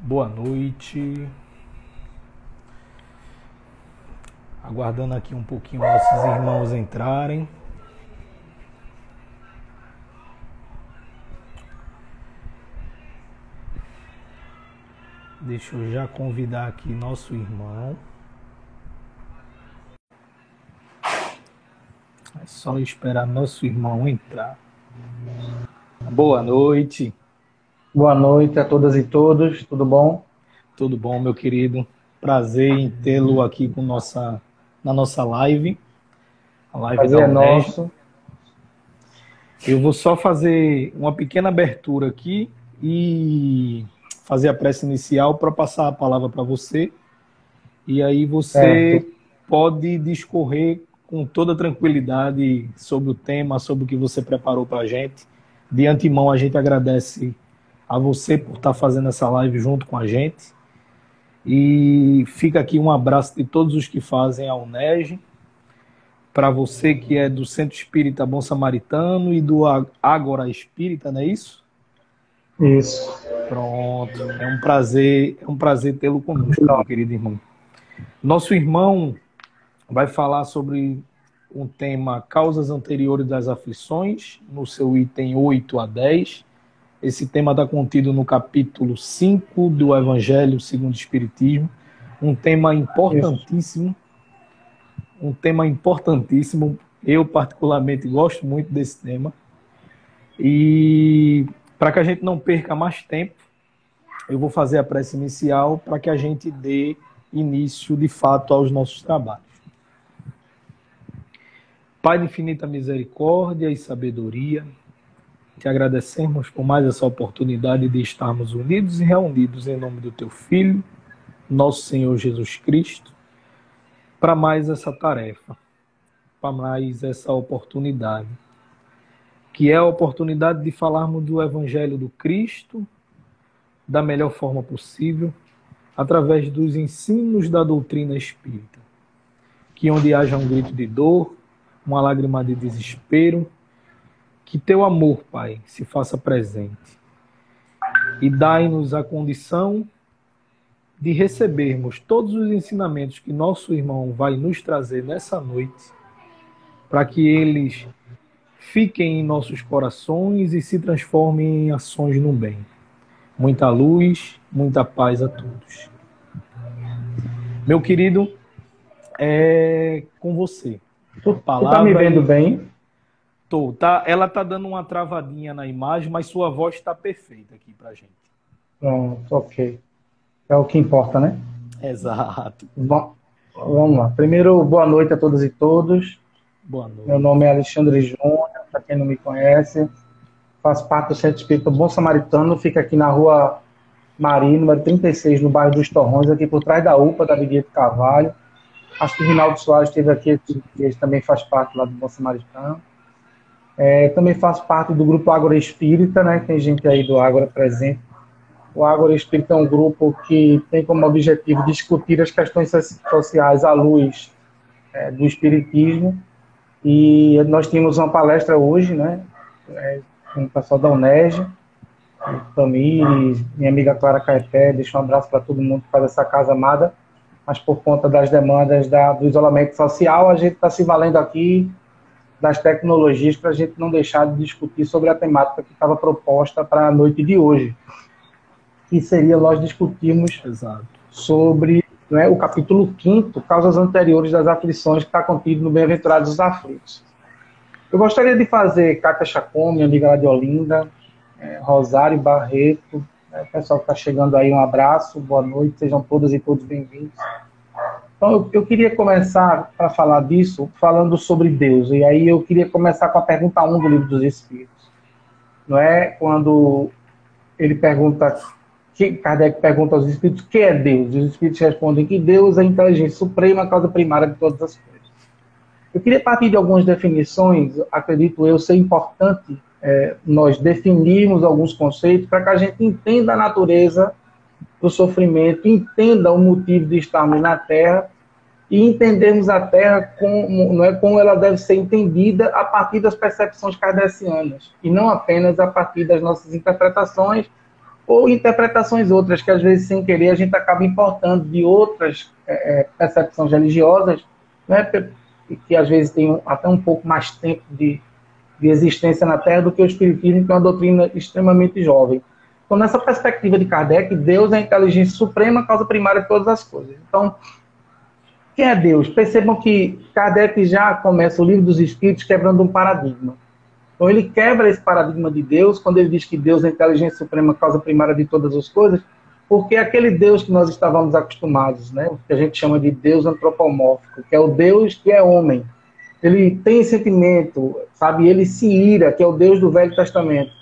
Boa noite. Aguardando aqui um pouquinho nossos irmãos entrarem. Deixa eu já convidar aqui nosso irmão. É só esperar nosso irmão entrar. Boa noite. Boa noite a todas e todos, tudo bom? Tudo bom, meu querido? Prazer em tê-lo aqui na nossa live, a live da Prazer é UNESG. nosso. Eu vou só fazer uma pequena abertura aqui e fazer a prece inicial para passar a palavra para você. E aí Certo. você pode discorrer com toda tranquilidade sobre o tema, sobre o que você preparou para a gente. De antemão, a gente agradece a você por estar fazendo essa live junto com a gente. E fica aqui um abraço de todos os que fazem a UNESG, para você que é do Centro Espírita Bom Samaritano e do Ágora Espírita, não é isso? Isso. Pronto, é um prazer tê-lo conosco, meu querido irmão. Nosso irmão vai falar sobre um tema causas anteriores das aflições, no seu item 8 a 10. Esse tema está contido no capítulo 5 do Evangelho segundo o Espiritismo. Um tema Isso. importantíssimo. Um tema importantíssimo. Eu, particularmente, gosto muito desse tema. E para que a gente não perca mais tempo, eu vou fazer a prece inicial para que a gente dê início, de fato, aos nossos trabalhos. Pai de infinita misericórdia e sabedoria, te agradecemos por mais essa oportunidade de estarmos unidos e reunidos em nome do teu Filho, nosso Senhor Jesus Cristo, para mais essa tarefa, para mais essa oportunidade, que é a oportunidade de falarmos do Evangelho do Cristo da melhor forma possível, através dos ensinos da doutrina espírita. Que onde haja um grito de dor, uma lágrima de desespero, que teu amor, Pai, se faça presente. E dai-nos a condição de recebermos todos os ensinamentos que nosso irmão vai nos trazer nessa noite, para que eles fiquem em nossos corações e se transformem em ações no bem. Muita luz, muita paz a todos. Meu querido, é com você. A Tu tá me palavra vendo aí. bem? Tá, ela tá dando uma travadinha na imagem, mas sua voz está perfeita aqui pra gente. Pronto, ok. É o que importa, né? Exato. Vamos lá. Primeiro, boa noite a todas e todos. Boa Meu nome é noite. Alexandre Júnior, para quem não me conhece. Faço parte do Centro Espírita Bom Samaritano, fica aqui na rua Mari, número 36, no bairro dos Torrões, aqui por trás da UPA, da Avenida de Carvalho. Acho que o Rinaldo Soares esteve aqui, ele também faz parte lá do Bom Samaritano. Também faço parte do grupo Ágora Espírita, né? Tem gente aí do Ágora presente. O Ágora Espírita é um grupo que tem como objetivo discutir as questões sociais à luz do Espiritismo. E nós tínhamos uma palestra hoje, né? Com o pessoal da UNESG, Tamires, minha amiga Clara Caeté, deixo um abraço para todo mundo que faz essa casa amada, mas por conta das demandas do isolamento social, a gente está se valendo aqui das tecnologias para a gente não deixar de discutir sobre a temática que estava proposta para a noite de hoje, que seria nós discutirmos Exato. sobre, né, o capítulo 5º, causas anteriores das aflições, que está contido no Bem-aventurados os Aflitos. Eu gostaria de fazer Cátia Chacon, minha amiga lá de Olinda, Rosário Barreto, o pessoal que está chegando aí, um abraço, boa noite, sejam todas e todos bem-vindos. Então, eu queria começar, para falar disso, falando sobre Deus. E aí eu queria começar com a pergunta 1 do Livro dos Espíritos. Não é? Quando ele pergunta, Kardec pergunta aos Espíritos, o que é Deus? E os Espíritos respondem que Deus é a inteligência suprema, a causa primária de todas as coisas. Eu queria partir de algumas definições, acredito eu, ser importante nós definirmos alguns conceitos para que a gente entenda a natureza do sofrimento, entenda o motivo de estarmos na Terra e entendermos a Terra como ela deve ser entendida a partir das percepções kardecianas e não apenas a partir das nossas interpretações ou interpretações outras, que às vezes, sem querer, a gente acaba importando de outras percepções religiosas, né, que às vezes tem até um pouco mais tempo de existência na Terra do que o Espiritismo, que é uma doutrina extremamente jovem. Então, nessa perspectiva de Kardec, Deus é a inteligência suprema, causa primária de todas as coisas. Então, quem é Deus? Percebam que Kardec já começa o Livro dos Espíritos quebrando um paradigma. Então, ele quebra esse paradigma de Deus, quando ele diz que Deus é a inteligência suprema, causa primária de todas as coisas, porque aquele Deus que nós estávamos acostumados, né, o que a gente chama de Deus antropomórfico, que é o Deus que é homem, ele tem sentimento, sabe? Ele se ira, que é o Deus do Velho Testamento.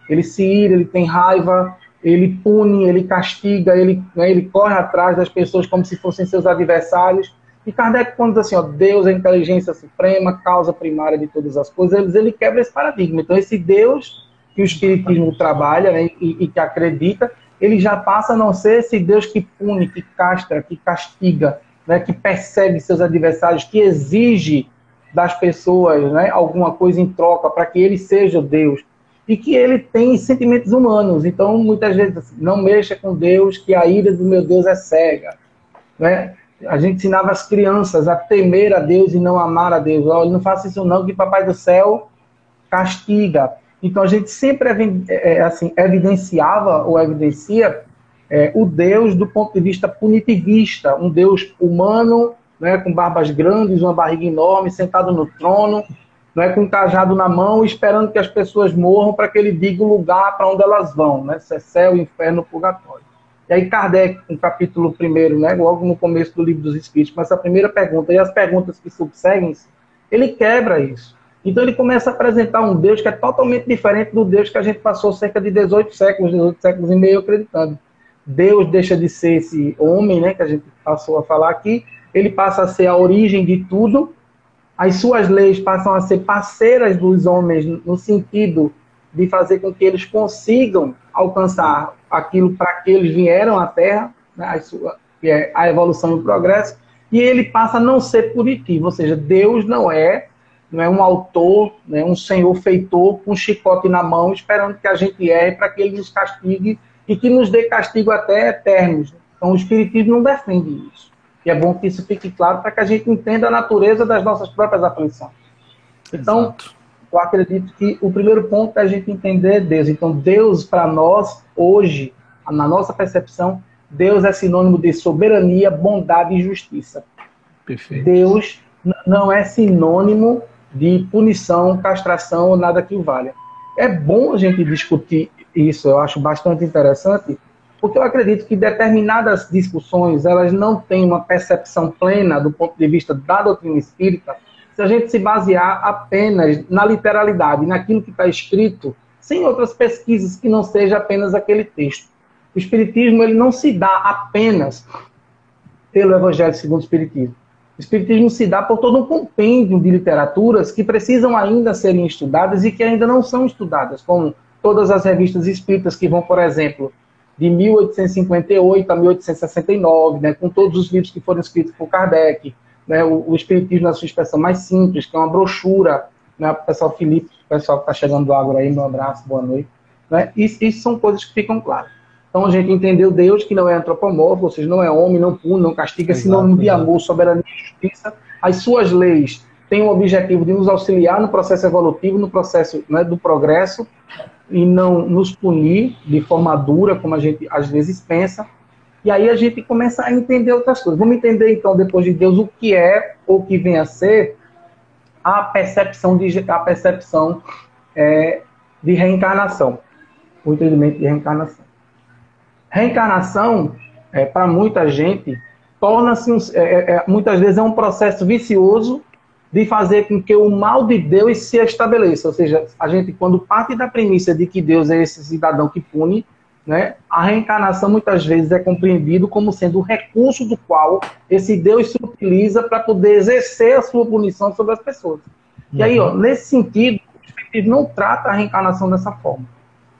Ele se ira, ele tem raiva, ele pune, ele castiga, ele corre atrás das pessoas como se fossem seus adversários. E Kardec, quando diz assim, ó, Deus é a inteligência suprema, causa primária de todas as coisas, ele quebra esse paradigma. Então, esse Deus que o Espiritismo trabalha, né, e que acredita, ele já passa a não ser esse Deus que pune, que castra, que castiga, né, que persegue seus adversários, que exige das pessoas, né, alguma coisa em troca para que ele seja Deus, e que ele tem sentimentos humanos. Então, muitas vezes, assim, não mexa com Deus, que a ira do meu Deus é cega. Né? A gente ensinava as crianças a temer a Deus e não amar a Deus. Olha, não faça isso não, que Papai do Céu castiga. Então, a gente sempre assim, evidenciava ou evidencia o Deus do ponto de vista punitivista, um Deus humano, né, com barbas grandes, uma barriga enorme, sentado no trono, né, com um cajado na mão, esperando que as pessoas morram para que ele diga o lugar para onde elas vão, né, se é céu, inferno, purgatório. E aí Kardec, no capítulo 1, né, logo no começo do Livro dos Espíritos, com essa primeira pergunta e as perguntas que subseguem, ele quebra isso. Então ele começa a apresentar um Deus que é totalmente diferente do Deus que a gente passou cerca de 18 séculos e meio acreditando. Deus deixa de ser esse homem, né, que a gente passou a falar aqui, ele passa a ser a origem de tudo, as suas leis passam a ser parceiras dos homens no sentido de fazer com que eles consigam alcançar aquilo para que eles vieram à Terra, né, que é a evolução e o progresso, e ele passa a não ser punitivo, ou seja, Deus não é um autor, né, um senhor feitor com um chicote na mão, esperando que a gente erre para que ele nos castigue e que nos dê castigo até eternos. Então o Espiritismo não defende isso. E é bom que isso fique claro para que a gente entenda a natureza das nossas próprias aflições. Então, exato. Eu acredito que o primeiro ponto é a gente entender Deus. Então, Deus, para nós, hoje, na nossa percepção, Deus é sinônimo de soberania, bondade e justiça. Perfeito. Deus não é sinônimo de punição, castração ou nada que o valha. É bom a gente discutir isso, eu acho bastante interessante, porque eu acredito que determinadas discussões, elas não têm uma percepção plena do ponto de vista da doutrina espírita, se a gente se basear apenas na literalidade, naquilo que está escrito, sem outras pesquisas que não seja apenas aquele texto. O Espiritismo ele não se dá apenas pelo Evangelho segundo o Espiritismo. O Espiritismo se dá por todo um compêndio de literaturas que precisam ainda serem estudadas e que ainda não são estudadas, como todas as revistas espíritas que vão, por exemplo, de 1858 a 1869, né, com todos os livros que foram escritos por Kardec, né, o Espiritismo na sua expressão mais simples, que é uma brochura, né, pessoal Felipe, o pessoal que está chegando do agro aí, meu abraço, boa noite. Né, isso são coisas que ficam claras. Então a gente entendeu Deus, que não é antropomórfico, ou seja, não é homem, não pune, não castiga, sinônimo de amor, soberania e justiça. As suas leis têm o objetivo de nos auxiliar no processo evolutivo, no processo, né, do progresso, e não nos punir de forma dura, como a gente às vezes pensa. E aí a gente começa a entender outras coisas. Vamos entender, então, depois de Deus, o que é, ou o que vem a ser, a percepção de reencarnação. O entendimento de reencarnação. Reencarnação, para muita gente, torna-se, muitas vezes, é um processo vicioso de fazer com que o mal de Deus se estabeleça. Ou seja, a gente, quando parte da premissa de que Deus é esse cidadão que pune, né, a reencarnação muitas vezes é compreendido como sendo o recurso do qual esse Deus se utiliza para poder exercer a sua punição sobre as pessoas. E aí, nesse sentido, o Espiritismo não trata a reencarnação dessa forma.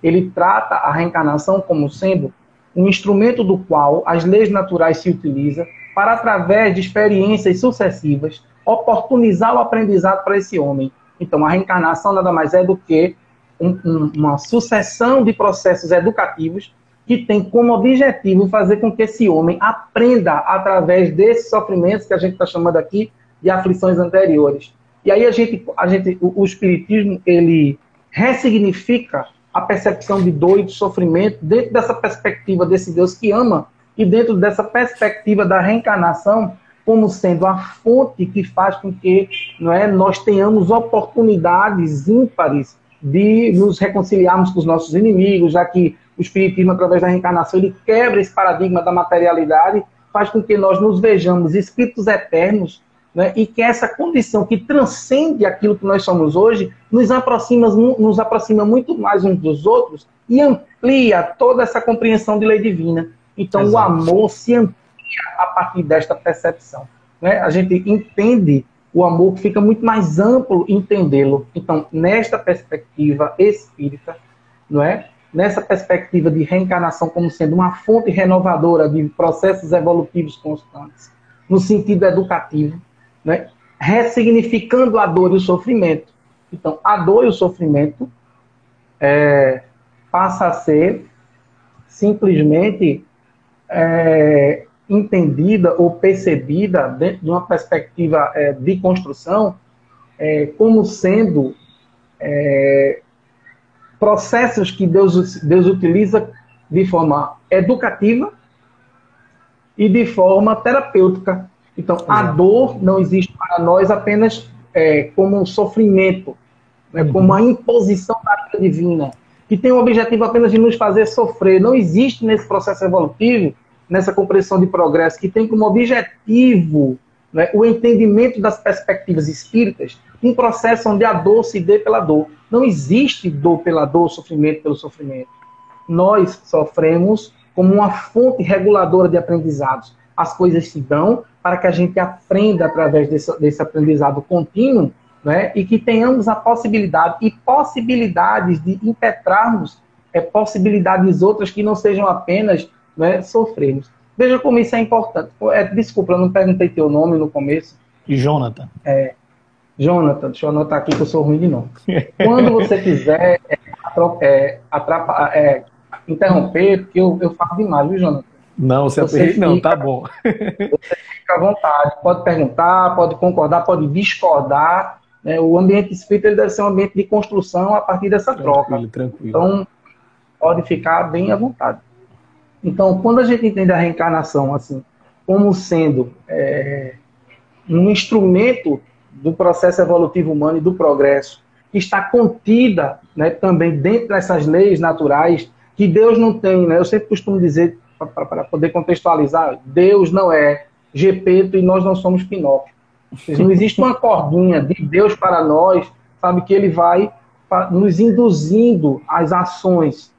Ele trata a reencarnação como sendo um instrumento do qual as leis naturais se utilizam para, através de experiências sucessivas, oportunizar o aprendizado para esse homem. Então, a reencarnação nada mais é do que uma sucessão de processos educativos que tem como objetivo fazer com que esse homem aprenda através desses sofrimentos que a gente está chamando aqui de aflições anteriores. E aí o Espiritismo, ele ressignifica a percepção de dor e de sofrimento dentro dessa perspectiva desse Deus que ama e dentro dessa perspectiva da reencarnação como sendo a fonte que faz com que, não é, nós tenhamos oportunidades ímpares de nos reconciliarmos com os nossos inimigos, já que o Espiritismo, através da reencarnação, ele quebra esse paradigma da materialidade, faz com que nós nos vejamos espíritos eternos, né, e que essa condição que transcende aquilo que nós somos hoje nos aproxima muito mais uns dos outros e amplia toda essa compreensão de lei divina. Então, exato, o amor se amplia a partir desta percepção, né? A gente entende o amor, que fica muito mais amplo entendê-lo. Então, nesta perspectiva espírita, não é? Nessa perspectiva de reencarnação como sendo uma fonte renovadora de processos evolutivos constantes, no sentido educativo, né? Ressignificando a dor e o sofrimento. Então, a dor e o sofrimento passa a ser simplesmente entendida ou percebida dentro de uma perspectiva de construção como sendo processos que Deus utiliza de forma educativa e de forma terapêutica. Então, a dor não existe para nós apenas como um sofrimento, né, como uma imposição da vida divina, que tem o objetivo apenas de nos fazer sofrer. Não existe nesse processo evolutivo, nessa compreensão de progresso, que tem como objetivo, né, o entendimento das perspectivas espíritas, um processo onde a dor se dê pela dor. Não existe dor pela dor, sofrimento pelo sofrimento. Nós sofremos como uma fonte reguladora de aprendizados. As coisas se dão para que a gente aprenda através desse aprendizado contínuo, né, e que tenhamos a possibilidade e possibilidades de impetrarmos possibilidades outras que não sejam apenas, né, sofrermos. Veja como isso é importante. Desculpa, eu não perguntei teu nome no começo. Jonathan. Jonathan, deixa eu anotar aqui que eu sou ruim de nome. Quando você quiser interromper, porque eu falo demais, viu, Jonathan? Não, tá bom. Você fica à vontade, pode perguntar, pode concordar, pode discordar. Né? O ambiente espírita ele deve ser um ambiente de construção a partir dessa troca. Tranquilo. Então, pode ficar bem à vontade. Então, quando a gente entende a reencarnação assim, como sendo um instrumento do processo evolutivo humano e do progresso, que está contida, né, também dentro dessas leis naturais, que Deus não tem, né? Eu sempre costumo dizer, para poder contextualizar, Deus não é Gepeto e nós não somos Pinóquio. Não existe uma cordinha de Deus para nós, sabe, que ele vai nos induzindo às ações,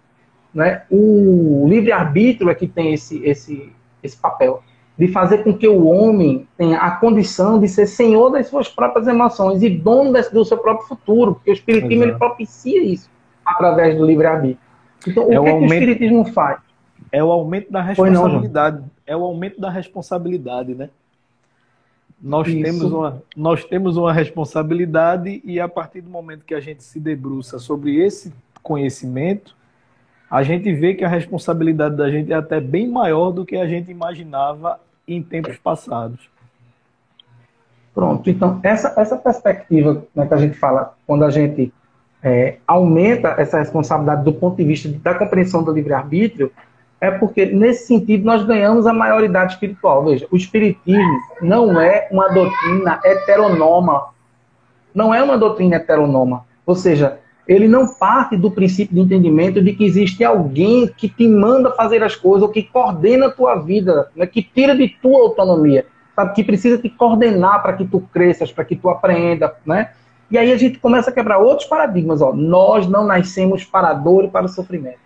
né? O livre-arbítrio é que tem esse papel de fazer com que o homem tenha a condição de ser senhor das suas próprias emoções e dono do seu próprio futuro, porque o Espiritismo ele propicia isso através do livre-arbítrio. Então, o que o Espiritismo faz? É o aumento da responsabilidade. É o aumento da responsabilidade, né? Nós temos uma responsabilidade e a partir do momento que a gente se debruça sobre esse conhecimento, a gente vê que a responsabilidade da gente é até bem maior do que a gente imaginava em tempos passados. Pronto. Então, essa perspectiva, né, que a gente fala, quando a gente aumenta essa responsabilidade do ponto de vista da compreensão do livre-arbítrio, é porque, nesse sentido, nós ganhamos a maioridade espiritual. Veja, o Espiritismo não é uma doutrina heteronoma. Não é uma doutrina heteronoma. Ou seja, ele não parte do princípio de entendimento de que existe alguém que te manda fazer as coisas, ou que coordena a tua vida, né, que tira de tua autonomia, sabe, que precisa te coordenar para que tu cresças, para que tu aprenda, né? E aí a gente começa a quebrar outros paradigmas. Ó. Nós não nascemos para a dor e para o sofrimento.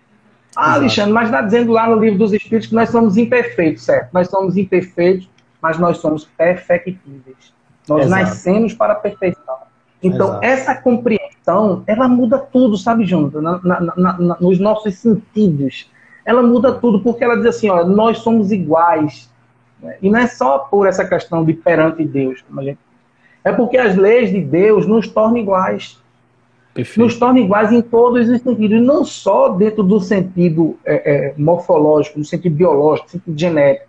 Ah, exato. Alexandre, mas está dizendo lá no Livro dos Espíritos que nós somos imperfeitos, certo? Nós somos imperfeitos, mas nós somos perfectíveis. Nós exato. Nascemos para a perfeição. Então, exato. Essa compreensão, ela muda tudo, sabe, Jonathan? Nos nossos sentidos. Ela muda tudo, porque ela diz assim, ó, nós somos iguais. Né? E não é só por essa questão de perante Deus, como a gente... é porque as leis de Deus nos tornam iguais. nos torna iguais em todos os sentidos, não só dentro do sentido morfológico, no sentido biológico, no sentido genético,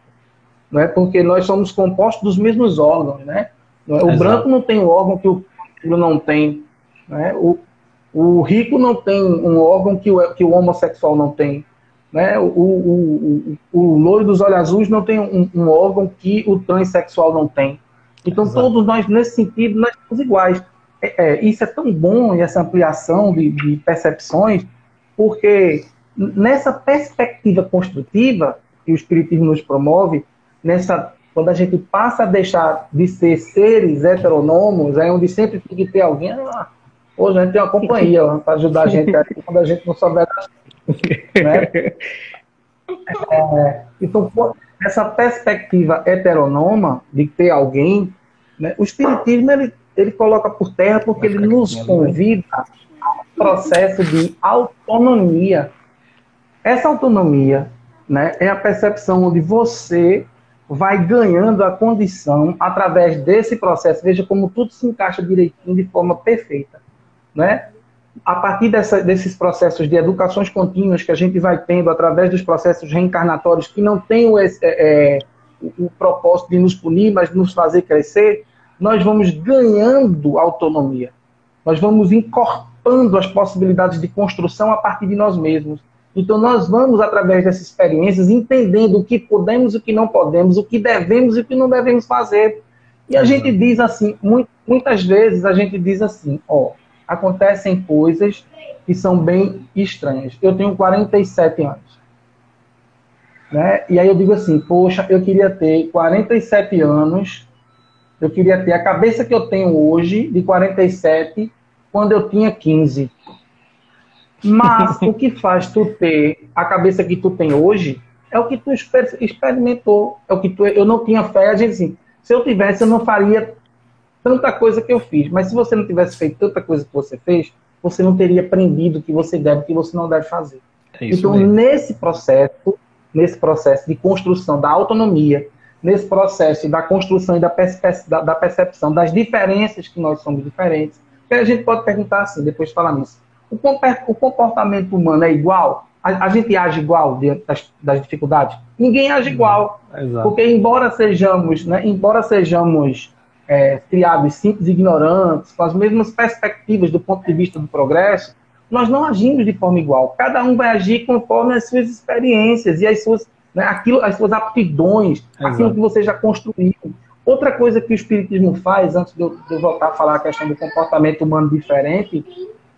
não é? Porque nós somos compostos dos mesmos órgãos, né? O branco não tem um órgão que o negro não tem, né? O rico não tem um órgão que o homossexual não tem, né? O loiro dos olhos azuis não tem um órgão que o transexual não tem. Então, todos nós, nesse sentido, nós somos iguais. Isso é tão bom, e essa ampliação de percepções, porque nessa perspectiva construtiva que o Espiritismo nos promove, quando a gente passa a deixar de ser seres heteronômos, onde sempre tem que ter alguém, hoje a gente tem uma companhia para ajudar a gente quando a gente não souber, né? Então, essa perspectiva heteronômica de ter alguém, né, o Espiritismo ele coloca por terra porque ele nos convida a um processo de autonomia. Essa autonomia, né, é a percepção onde você vai ganhando a condição através desse processo. Veja como tudo se encaixa direitinho de forma perfeita, né? A partir desses processos de educações contínuas que a gente vai tendo através dos processos reencarnatórios que não têm o propósito de nos punir, mas de nos fazer crescer, nós vamos ganhando autonomia. Nós vamos encorpando as possibilidades de construção a partir de nós mesmos. Então, nós vamos, através dessas experiências, entendendo o que podemos e o que não podemos, o que devemos e o que não devemos fazer. E a gente diz assim, muitas vezes a gente diz assim, acontecem coisas que são bem estranhas. Eu tenho 47 anos. Né? E aí eu digo assim, poxa, eu queria ter 47 anos, eu queria ter a cabeça que eu tenho hoje, de 47, quando eu tinha 15. Mas o que faz tu ter a cabeça que tu tem hoje é o que tu experimentou. É o que eu não tinha fé. A gente assim, se eu tivesse, eu não faria tanta coisa que eu fiz. Mas se você não tivesse feito tanta coisa que você fez, você não teria aprendido o que você deve e o que você não deve fazer. Então, mesmo. nesse processo de construção da autonomia, nesse processo da construção e da percepção das diferenças, que nós somos diferentes, que a gente pode perguntar assim, depois de falar nisso. O comportamento humano é igual? A gente age igual diante das dificuldades? Ninguém age igual. Porque embora sejamos criados simples e ignorantes, com as mesmas perspectivas do ponto de vista do progresso, nós não agimos de forma igual. Cada um vai agir conforme as suas experiências e as suas aptidões, aquilo que você já construiu. Outra coisa que o Espiritismo faz, antes de eu voltar a falar a questão do comportamento humano diferente,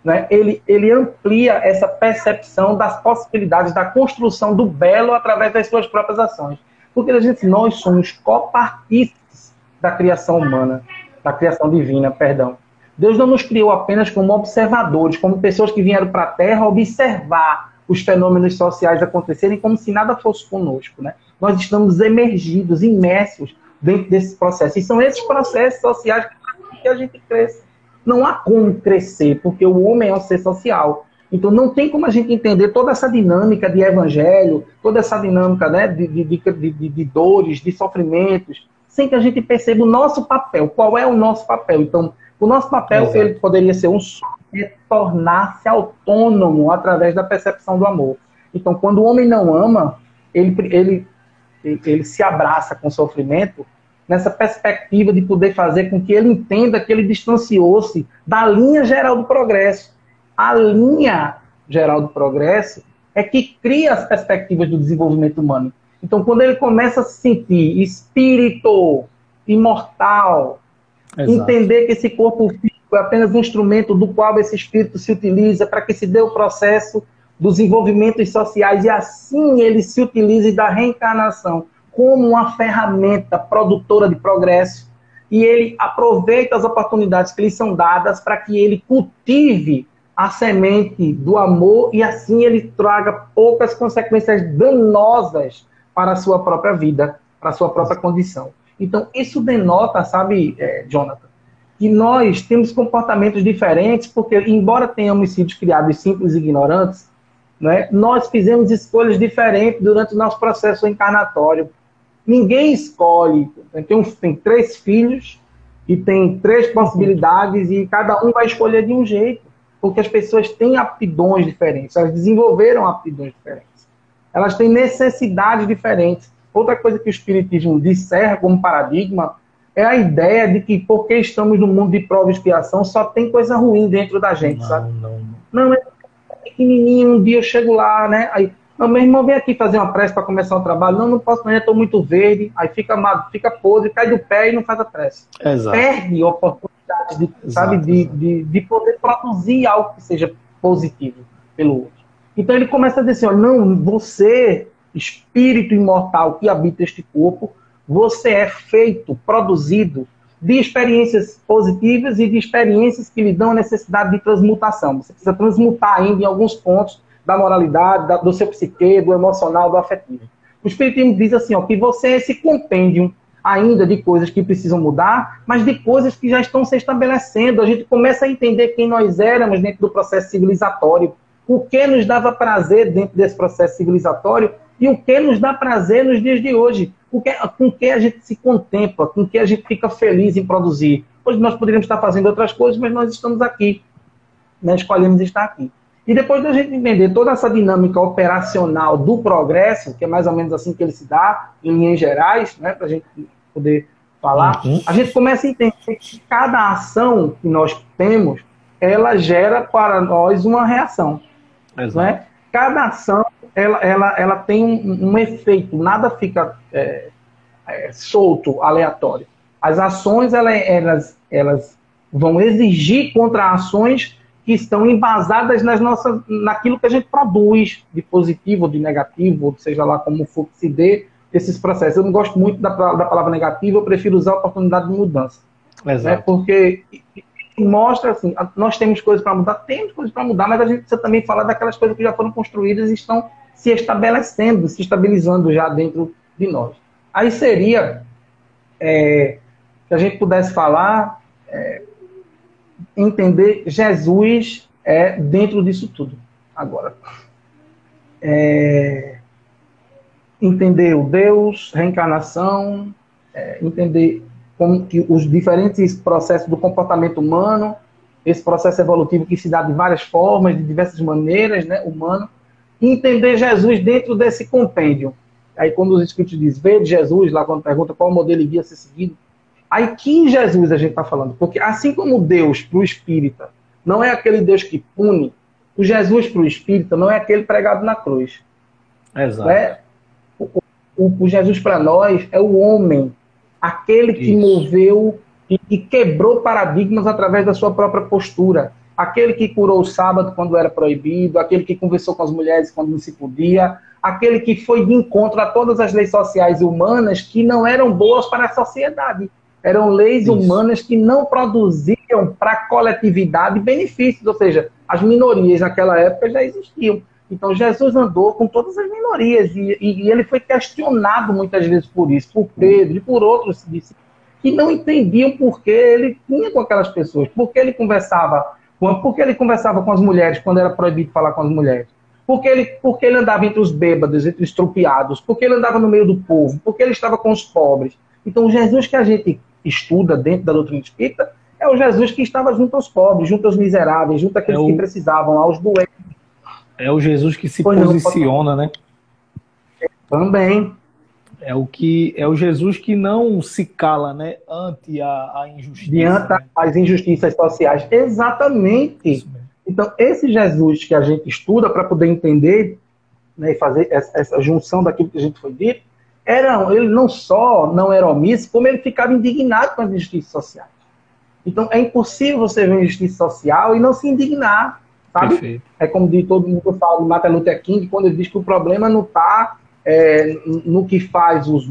né, ele amplia essa percepção das possibilidades da construção do belo através das suas próprias ações. Porque nós somos copartícipes da criação humana, da criação divina, perdão. Deus não nos criou apenas como observadores, como pessoas que vieram para a Terra observar os fenômenos sociais acontecerem como se nada fosse conosco, né? Nós estamos emergidos, imersos dentro desse processo. E são esses processos sociais que a gente cresce. Não há como crescer, porque o homem é um ser social. Então não tem como a gente entender toda essa dinâmica de evangelho, toda essa dinâmica, né, de dores, de sofrimentos, sem que a gente perceba o nosso papel. Qual é o nosso papel? Então, o nosso papel ele poderia ser tornar-se autônomo através da percepção do amor. Então, quando o homem não ama, ele se abraça com o sofrimento nessa perspectiva de poder fazer com que ele entenda que ele distanciou-se da linha geral do progresso. A linha geral do progresso é que cria as perspectivas do desenvolvimento humano. Então, quando ele começa a se sentir espírito imortal, entender que esse corpo físico é apenas um instrumento do qual esse espírito se utiliza para que se dê o processo dos desenvolvimentos sociais e assim ele se utilize da reencarnação como uma ferramenta produtora de progresso e ele aproveita as oportunidades que lhe são dadas para que ele cultive a semente do amor e assim ele traga poucas consequências danosas para a sua própria vida, para a sua própria condição. Então, isso denota, sabe, Jonathan, que nós temos comportamentos diferentes, porque, embora tenhamos sido criados simples e ignorantes, né, nós fizemos escolhas diferentes durante o nosso processo encarnatório. Ninguém escolhe. Tem 3 filhos e tem 3 possibilidades e cada um vai escolher de um jeito. Porque as pessoas têm aptidões diferentes, elas desenvolveram aptidões diferentes. Elas têm necessidades diferentes. Outra coisa que o Espiritismo disserra como paradigma é a ideia de que, porque estamos no mundo de prova e expiação, só tem coisa ruim dentro da gente, sabe? Não, é pequenininho, um dia eu chego lá, né? Aí, não, meu irmão, vem aqui fazer uma prece para começar o trabalho. Não, não posso, não, eu estou muito verde. Aí fica podre, cai do pé e não faz a prece. Exato. Perde a oportunidade de poder produzir algo que seja positivo pelo outro. Então ele começa a dizer assim, ó, não, você, espírito imortal que habita este corpo, você é feito, produzido de experiências positivas e de experiências que lhe dão a necessidade de transmutação. Você precisa transmutar ainda em alguns pontos da moralidade, do seu psique, do emocional, do afetivo. O Espiritismo diz assim, ó, que você é esse compêndio ainda de coisas que precisam mudar, mas de coisas que já estão se estabelecendo. A gente começa a entender quem nós éramos dentro do processo civilizatório, o que nos dava prazer dentro desse processo civilizatório e o que nos dá prazer nos dias de hoje. Com que a gente se contempla, com que a gente fica feliz em produzir. Hoje nós poderíamos estar fazendo outras coisas, mas nós estamos aqui. Nós escolhemos estar aqui. E depois da gente entender toda essa dinâmica operacional do progresso, que é mais ou menos assim que ele se dá, em linhas gerais, né, para a gente poder falar, a gente começa a entender que cada ação que nós temos, ela gera para nós uma reação. Né? Cada ação ela tem um efeito, nada fica solto, aleatório. As ações elas vão exigir contra-ações que estão embasadas naquilo que a gente produz, de positivo ou de negativo, ou seja lá como for que se dê esses processos. Eu não gosto muito da palavra negativa, eu prefiro usar a oportunidade de mudança. Né? Porque mostra assim, nós temos coisas para mudar, mas a gente precisa também falar daquelas coisas que já foram construídas e estão se estabelecendo, se estabilizando já dentro de nós. Aí seria, se a gente pudesse falar, entender Jesus dentro disso tudo. Agora, entender o Deus, reencarnação, entender como que os diferentes processos do comportamento humano, esse processo evolutivo que se dá de várias formas, de diversas maneiras, né, humano, e entender Jesus dentro desse compêndio. Aí quando os Espíritos dizem, vê de Jesus, lá quando pergunta qual modelo iria ser seguido, aí que Jesus a gente está falando? Porque assim como Deus para o espírita não é aquele Deus que pune, o Jesus para o espírita não é aquele pregado na cruz. Exato. O Jesus para nós é o homem, aquele que moveu e quebrou paradigmas através da sua própria postura. Aquele que curou o sábado quando era proibido, aquele que conversou com as mulheres quando não se podia, aquele que foi de encontro a todas as leis sociais e humanas que não eram boas para a sociedade. Eram leis humanas que não produziam para a coletividade benefícios, ou seja, as minorias naquela época já existiam. Então Jesus andou com todas as minorias e ele foi questionado muitas vezes por isso, por Pedro e por outros que não entendiam por que ele tinha com aquelas pessoas, por que ele conversava com as mulheres quando era proibido falar com as mulheres, por que ele andava entre os bêbados, entre os tropiados, por que ele andava no meio do povo, por que ele estava com os pobres. Então o Jesus que a gente estuda dentro da doutrina espírita é o Jesus que estava junto aos pobres, junto aos miseráveis, junto àqueles que precisavam, aos doentes. É o Jesus que se posiciona, né? Também. É o Jesus que não se cala, né? Ante a injustiça. Diante as injustiças sociais. Exatamente. Então, esse Jesus que a gente estuda para poder entender, né, e fazer essa junção daquilo que a gente foi dito, ele não só não era omisso, como ele ficava indignado com as injustiças sociais. Então, é impossível você ver injustiça social e não se indignar. Sabe? Perfeito. É como diz todo mundo fala de Martin Luther King, quando ele diz que o problema não está no que faz os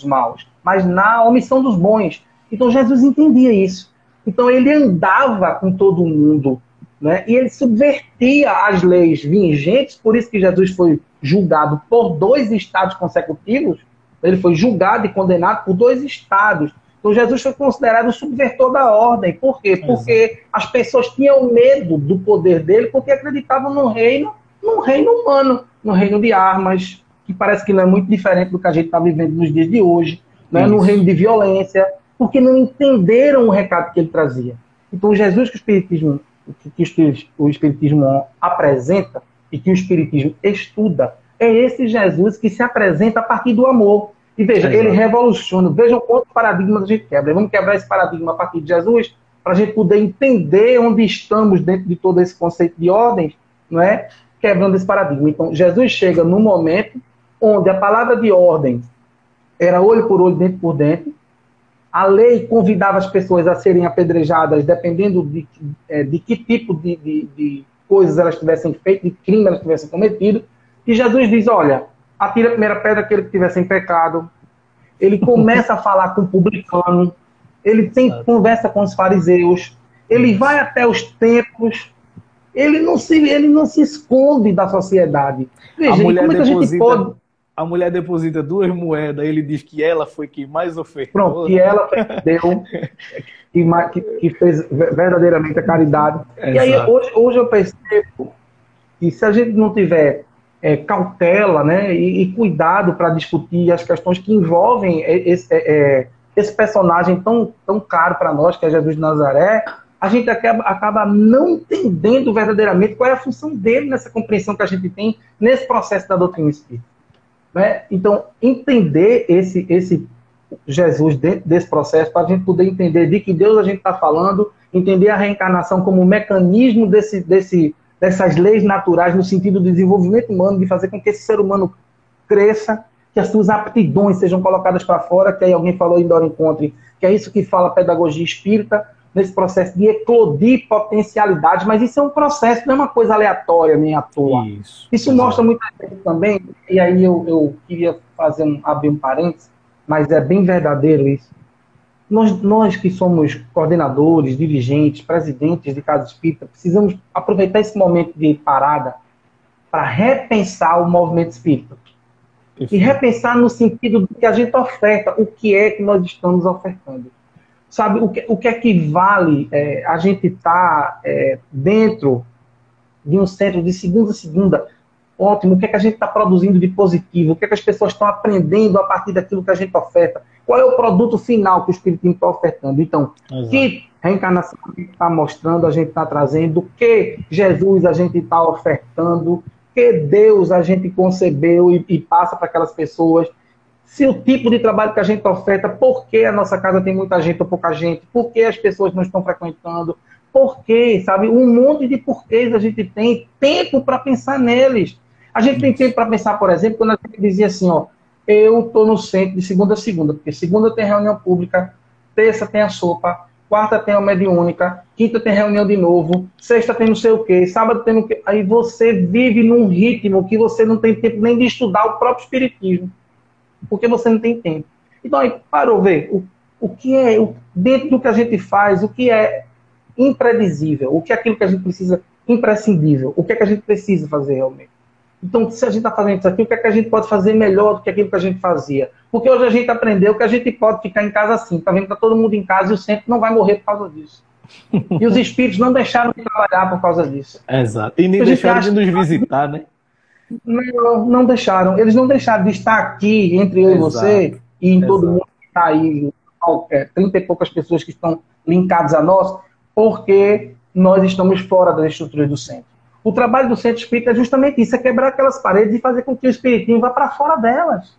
maus, mas na omissão dos bons. Então Jesus entendia isso. Então ele andava com todo mundo, né? E ele subvertia as leis vigentes, por isso que Jesus foi julgado por 2 estados consecutivos. Ele foi julgado e condenado por 2 estados. Então Jesus foi considerado o subversor da ordem. Por quê? Porque as pessoas tinham medo do poder dele porque acreditavam num reino humano, num reino de armas, que parece que não é muito diferente do que a gente está vivendo nos dias de hoje, né? Num reino de violência, porque não entenderam o recado que ele trazia. Então Jesus que o Espiritismo o Espiritismo apresenta e que o Espiritismo estuda, é esse Jesus que se apresenta a partir do amor. E veja, ele revoluciona. Vejam quantos paradigmas a gente quebra. Vamos quebrar esse paradigma a partir de Jesus para a gente poder entender onde estamos dentro de todo esse conceito de ordens, não é? Quebrando esse paradigma. Então, Jesus chega num momento onde a palavra de ordem era olho por olho, dente por dente. A lei convidava as pessoas a serem apedrejadas dependendo de que tipo de coisas elas tivessem feito, de crime elas tivessem cometido. E Jesus diz, olha, atira a primeira pedra aquele que tivesse em pecado. Ele começa a falar com o publicano. Ele tem conversa com os fariseus. Ele vai até os templos. Ele não se esconde da sociedade. Veja, como é que a gente pode... A mulher deposita 2 moedas, ele diz que ela foi quem mais ofertou. Pronto, que ela deu, que fez verdadeiramente a caridade. Exato. E aí, hoje eu percebo que se a gente não tiver cautela, né, e cuidado para discutir as questões que envolvem esse personagem tão caro para nós, que é Jesus de Nazaré, a gente acaba não entendendo verdadeiramente qual é a função dele nessa compreensão que a gente tem nesse processo da doutrina espírita. Né? Então, entender esse Jesus dentro desse processo, para a gente poder entender de que Deus a gente está falando, entender a reencarnação como um mecanismo dessas leis naturais, no sentido do desenvolvimento humano, de fazer com que esse ser humano cresça, que as suas aptidões sejam colocadas para fora, que aí alguém falou em Dora Encontre, que é isso que fala a pedagogia espírita, nesse processo de eclodir potencialidades, mas isso é um processo, não é uma coisa aleatória, nem à toa. Isso mostra muita coisa também, e aí eu queria abrir um parênteses, mas é bem verdadeiro isso. Nós que somos coordenadores, dirigentes, presidentes de casa espírita, precisamos aproveitar esse momento de parada para repensar o movimento espírita. E repensar no sentido do que a gente oferta, o que é que nós estamos ofertando. Sabe, o que é que vale a gente estar dentro de um centro de segunda a segunda? Ótimo, o que é que a gente está produzindo de positivo? O que é que as pessoas estão aprendendo a partir daquilo que a gente oferta? Qual é o produto final que o Espiritismo está ofertando? Então, que reencarnação a gente está mostrando, a gente está trazendo? Que Jesus a gente está ofertando? Que Deus a gente concebeu e passa para aquelas pessoas? Se o tipo de trabalho que a gente oferta, por que a nossa casa tem muita gente ou pouca gente? Por que as pessoas não estão frequentando? Por quê? Sabe? Um monte de porquês a gente tem tempo para pensar neles. A gente tem tempo para pensar, por exemplo, quando a gente dizia assim, ó, eu estou no centro de segunda a segunda, porque segunda tem reunião pública, terça tem a sopa, quarta tem a mediúnica, quinta tem reunião de novo, sexta tem não sei o quê, sábado tem o quê. Aí você vive num ritmo que você não tem tempo nem de estudar o próprio espiritismo. Porque você não tem tempo. Então, aí, parou ver o que é, dentro do que a gente faz, o que é imprevisível, o que é aquilo que a gente precisa, imprescindível, o que é que a gente precisa fazer realmente. Então, se a gente está fazendo isso aqui, o que é que a gente pode fazer melhor do que aquilo que a gente fazia? Porque hoje a gente aprendeu que a gente pode ficar em casa assim, tá vendo que está todo mundo em casa e o centro não vai morrer por causa disso. E os espíritos não deixaram de trabalhar por causa disso. Exato. E nem deixaram de nos visitar, né? Não deixaram. Eles não deixaram de estar aqui entre eu e você e em todo mundo que está aí, 30 e poucas pessoas que estão linkadas a nós, porque nós estamos fora das estruturas do centro. O trabalho do centro espírita é justamente isso, é quebrar aquelas paredes e fazer com que o espiritismo vá para fora delas.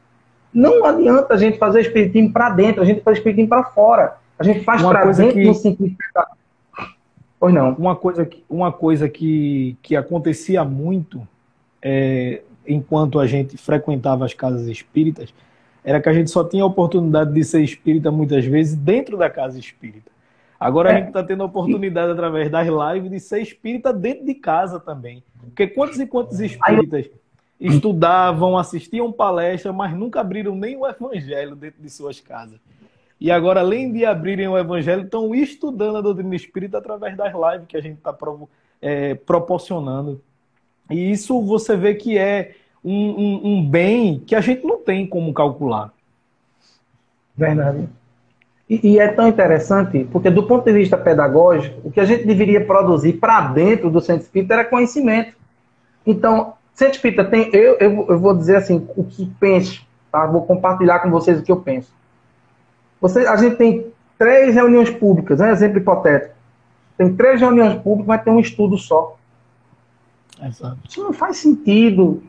Não adianta a gente fazer o espiritismo para dentro, a gente faz o espiritismo para fora. A gente faz para dentro no sentido... Pois não. Uma coisa que acontecia muito enquanto a gente frequentava as casas espíritas, era que a gente só tinha a oportunidade de ser espírita muitas vezes dentro da casa espírita. Agora a gente está tendo a oportunidade, através das lives, de ser espírita dentro de casa também. Porque quantos e quantos espíritas estudavam, assistiam palestra, mas nunca abriram nem o evangelho dentro de suas casas. E agora, além de abrirem o evangelho, estão estudando a doutrina espírita através das lives que a gente está proporcionando. E isso você vê que é um bem que a gente não tem como calcular. Verdade. E é tão interessante, porque do ponto de vista pedagógico, o que a gente deveria produzir para dentro do centro espírita era conhecimento. Então, centro espírita tem... Eu vou dizer assim, o que penso, tá? Vou compartilhar com vocês o que eu penso. A gente tem 3 reuniões públicas, um exemplo hipotético. Tem 3 reuniões públicas, vai ter um estudo só. Exato. Isso não faz sentido.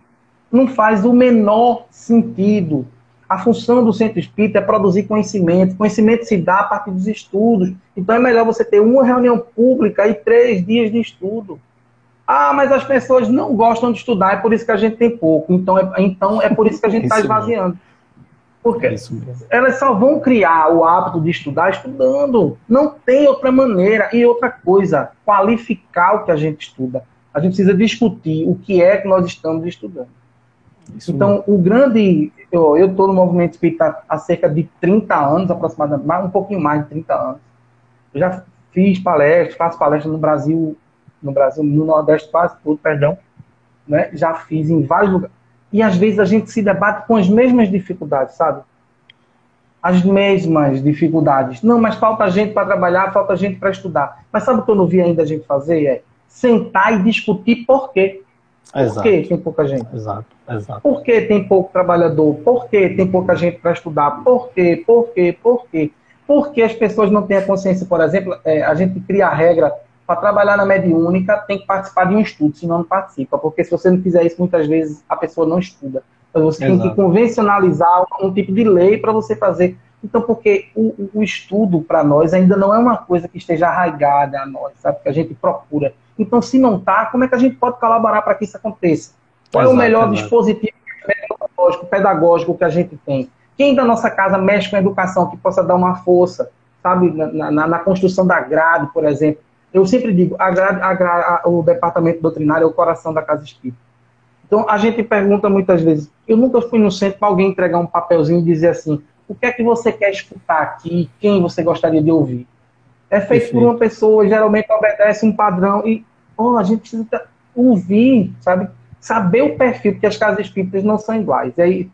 Não faz o menor sentido. A função do centro espírita é produzir conhecimento. Conhecimento se dá a partir dos estudos. Então é melhor você ter uma reunião pública e 3 dias de estudo. Ah, mas as pessoas não gostam de estudar, é por isso que a gente tem pouco. Então é por isso que a gente está esvaziando. Porque elas só vão criar o hábito de estudar estudando. Não tem outra maneira. E outra coisa, qualificar o que a gente estuda. A gente precisa discutir o que é que nós estamos estudando. Isso então, o grande... Eu estou no movimento espírita há cerca de 30 anos, aproximadamente, um pouquinho mais de 30 anos. Eu já fiz palestras, faço palestras no Brasil, no Nordeste quase todo, perdão. Né? Já fiz em vários lugares. E às vezes a gente se debate com as mesmas dificuldades, sabe? As mesmas dificuldades. Não, mas falta gente para trabalhar, falta gente para estudar. Mas sabe o que eu não vi ainda a gente fazer? É sentar e discutir por quê. Por que tem pouca gente? Exato. Por que tem pouco trabalhador? Por que tem pouca gente para estudar? Por quê? Porque as pessoas não têm a consciência, por exemplo, a gente cria a regra para trabalhar na mediúnica tem que participar de um estudo, senão não participa. Porque se você não fizer isso, muitas vezes a pessoa não estuda. Então você tem que convencionalizar um tipo de lei para você fazer. Então, porque o estudo para nós ainda não é uma coisa que esteja arraigada a nós, sabe? Que a gente procura. Então, se não está, como é que a gente pode colaborar para que isso aconteça? Qual é o melhor dispositivo pedagógico que a gente tem? Quem da nossa casa mexe com a educação que possa dar uma força, sabe? Na construção da grade, por exemplo. Eu sempre digo, o departamento doutrinário é o coração da casa espírita. Então, a gente pergunta muitas vezes, eu nunca fui no centro para alguém entregar um papelzinho e dizer assim, o que é que você quer escutar aqui, quem você gostaria de ouvir? É feito por uma pessoa, geralmente obedece um padrão, e a gente precisa ouvir, sabe? Saber o perfil, porque as casas espíritas não são iguais. E aí,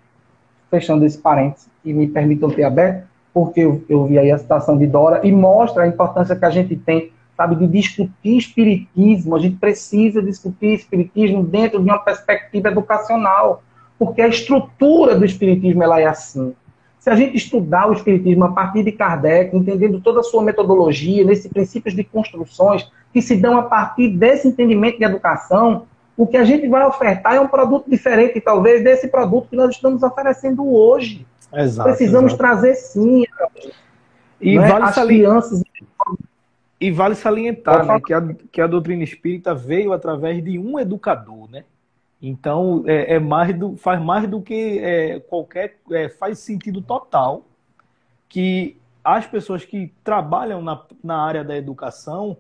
fechando esse parênteses, e me permitam ter aberto, porque eu vi aí a citação de Dora, e mostra a importância que a gente tem, sabe, de discutir espiritismo. A gente precisa discutir espiritismo dentro de uma perspectiva educacional, porque a estrutura do espiritismo ela é assim. Se a gente estudar o espiritismo a partir de Kardec, entendendo toda a sua metodologia, nesses princípios de construções que se dão a partir desse entendimento de educação, o que a gente vai ofertar é um produto diferente, talvez, desse produto que nós estamos oferecendo hoje. Precisamos trazer, sim, e as crianças... E vale salientar, né, que a doutrina espírita veio através de um educador, né? Então, faz mais do que faz sentido total que as pessoas que trabalham na área da educação,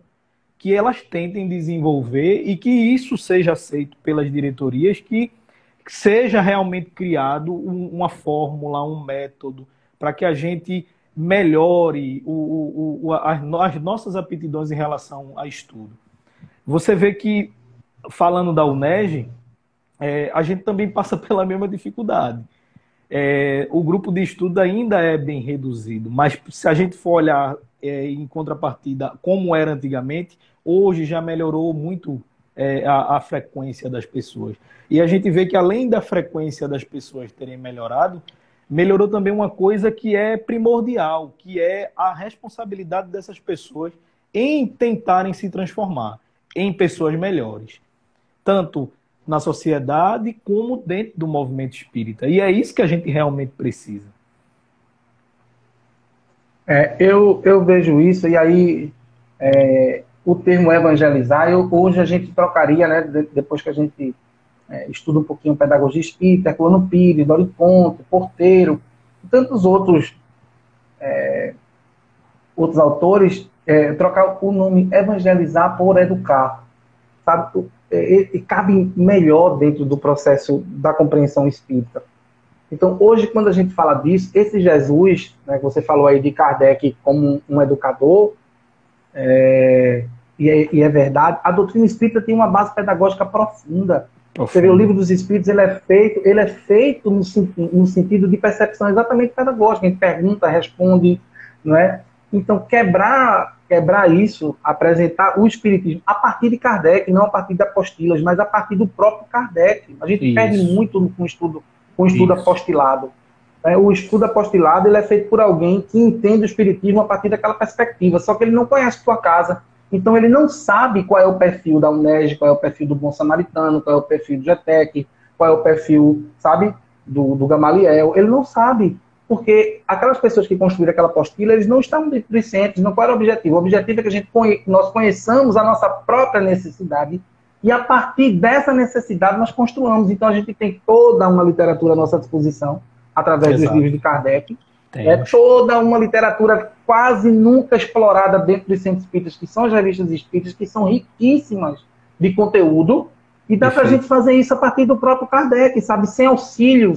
que elas tentem desenvolver e que isso seja aceito pelas diretorias, que seja realmente criado uma fórmula, um método, para que a gente melhore as nossas aptidões em relação a estudo. Você vê que, falando da UNEG, a gente também passa pela mesma dificuldade. O grupo de estudo ainda é bem reduzido, mas se a gente for olhar em contrapartida como era antigamente, hoje já melhorou muito a frequência das pessoas. E a gente vê que além da frequência das pessoas terem melhorado, melhorou também uma coisa que é primordial, que é a responsabilidade dessas pessoas em tentarem se transformar em pessoas melhores. Tanto na sociedade como dentro do movimento espírita. E é isso que a gente realmente precisa. Eu vejo isso, e aí o termo evangelizar, hoje a gente trocaria, né, depois que a gente estuda um pouquinho pedagogia espírita, Herculano Pires, Dori Conte, Porteiro, e tantos outros autores, trocar o nome evangelizar por educar, sabe? E cabe melhor dentro do processo da compreensão espírita. Então, hoje, quando a gente fala disso, esse Jesus, né, que você falou aí de Kardec como um educador, e é verdade, a doutrina espírita tem uma base pedagógica profunda. Você vê o Livro dos Espíritos, ele é feito no sentido de percepção exatamente pedagógica. A gente pergunta, responde, não é? Então, quebrar isso, apresentar o espiritismo a partir de Kardec, não a partir de apostilas, mas a partir do próprio Kardec. A gente perde muito com o estudo apostilado. O estudo apostilado ele é feito por alguém que entende o espiritismo a partir daquela perspectiva, só que ele não conhece a sua casa, Então ele não sabe qual é o perfil da UNESG, qual é o perfil do Bom Samaritano, qual é o perfil do GETEC, qual é o perfil, sabe, do Gamaliel. Ele não sabe, porque aquelas pessoas que construíram aquela apostila, eles não estavam dentro dos centros. Não, qual era o objetivo? O objetivo é que nós conheçamos a nossa própria necessidade e a partir dessa necessidade nós construamos. Então a gente tem toda uma literatura à nossa disposição, através dos livros de Kardec. É toda uma literatura quase nunca explorada dentro dos centros espíritas, que são as revistas espíritas, que são riquíssimas de conteúdo, e dá para a gente fazer isso a partir do próprio Kardec, sabe? Sem auxílio,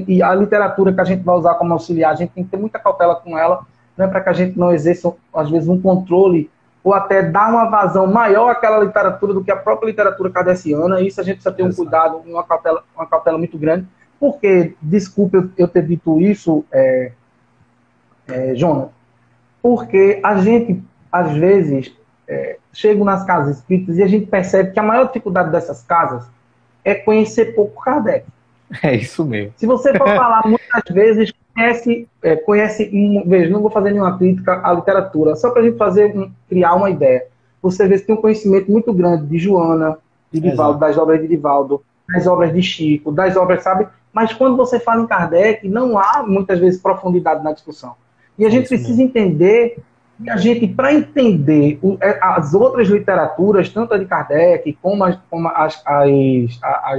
e a literatura que a gente vai usar como auxiliar, a gente tem que ter muita cautela com ela, né, para que a gente não exerça, às vezes, um controle, ou até dar uma vazão maior àquela literatura do que a própria literatura kardeciana. Isso a gente precisa ter um cuidado, uma cautela muito grande, porque, desculpe eu ter dito isso, Jonas, porque a gente, às vezes, chega nas casas espíritas e a gente percebe que a maior dificuldade dessas casas é conhecer pouco Kardec. É isso mesmo. Se você for falar, muitas vezes veja, não vou fazer nenhuma crítica à literatura, só para a gente criar uma ideia. Você vê que tem um conhecimento muito grande de Joana, de Divaldo, das obras de Divaldo, das obras de Chico, das obras, sabe? Mas quando você fala em Kardec, não há, muitas vezes, profundidade na discussão. E a gente precisa entender que a gente, para entender as outras literaturas, tanto a de Kardec, como as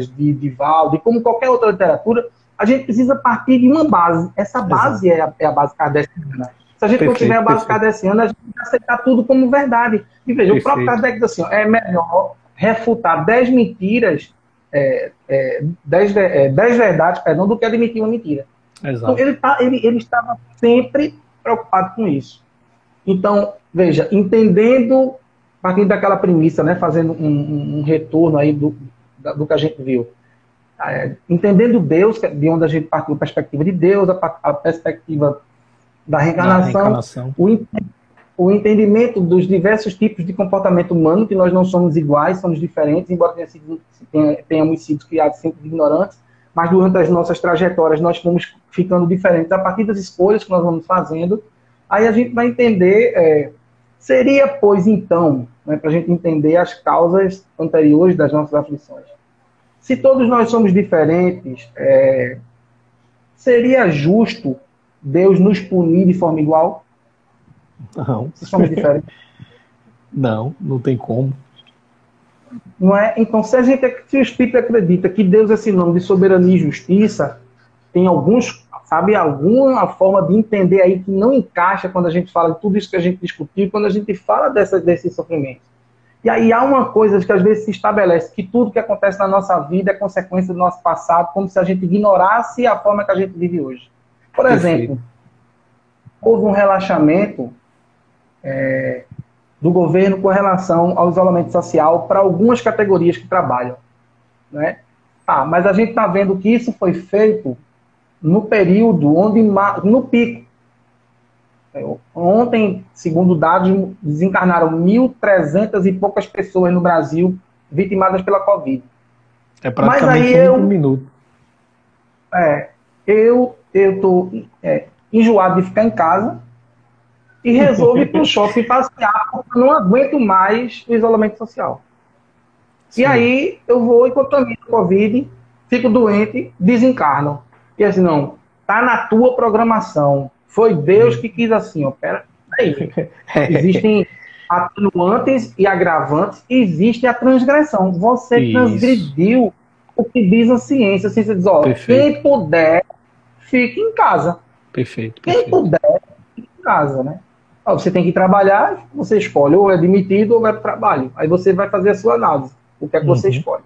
de Divaldo, e como qualquer outra literatura, a gente precisa partir de uma base. Essa base é a base kardeciana. Se a gente não tiver a base kardeciana, a gente vai aceitar tudo como verdade. E veja, o próprio Kardec diz assim, é melhor refutar 10 mentiras, 10 verdades, perdão, do que admitir uma mentira. Exato. Então, ele estava sempre preocupado com isso. Então, veja, entendendo, partindo daquela premissa, né, fazendo um retorno aí do que a gente viu, entendendo Deus, de onde a gente partiu, a perspectiva de Deus, a perspectiva da reencarnação. O entendimento dos diversos tipos de comportamento humano, que nós não somos iguais, somos diferentes, embora tenhamos sido criados sempre ignorantes, mas durante as nossas trajetórias nós fomos ficando diferentes a partir das escolhas que nós vamos fazendo. Aí a gente vai entender, seria, pois, então, né, para a gente entender as causas anteriores das nossas aflições. Se todos nós somos diferentes, seria justo Deus nos punir de forma igual? Não. Se somos diferentes? Não tem como. Não é? Então, se o Espírito acredita que Deus é sinônimo de soberania e justiça, tem alguma forma de entender aí que não encaixa quando a gente fala de tudo isso que a gente discutiu, quando a gente fala desses sofrimentos. E aí há uma coisa que às vezes se estabelece, que tudo que acontece na nossa vida é consequência do nosso passado, como se a gente ignorasse a forma que a gente vive hoje. Por exemplo, houve um relaxamento do governo com relação ao isolamento social para algumas categorias que trabalham, né? Mas a gente está vendo que isso foi feito no período no pico. Ontem, segundo dados, desencarnaram 1.300 e poucas pessoas no Brasil vitimadas pela Covid. É praticamente um minuto. Eu estou enjoado de ficar em casa e resolvo ir para o shopping passear, porque eu não aguento mais o isolamento social. Sim. E aí eu vou e contamino a Covid, fico doente, desencarno. E assim, não, tá na tua programação. Foi Deus que quis assim, ó. Pera aí. Existem atenuantes e agravantes, e existe a transgressão. Você transgrediu o que diz a ciência. A ciência diz, ó, quem puder, fique em casa. Perfeito. Quem puder, fique em casa, né? Ó, você tem que trabalhar, você escolhe, ou é demitido ou vai para o trabalho. Aí você vai fazer a sua análise. O que é que você escolhe?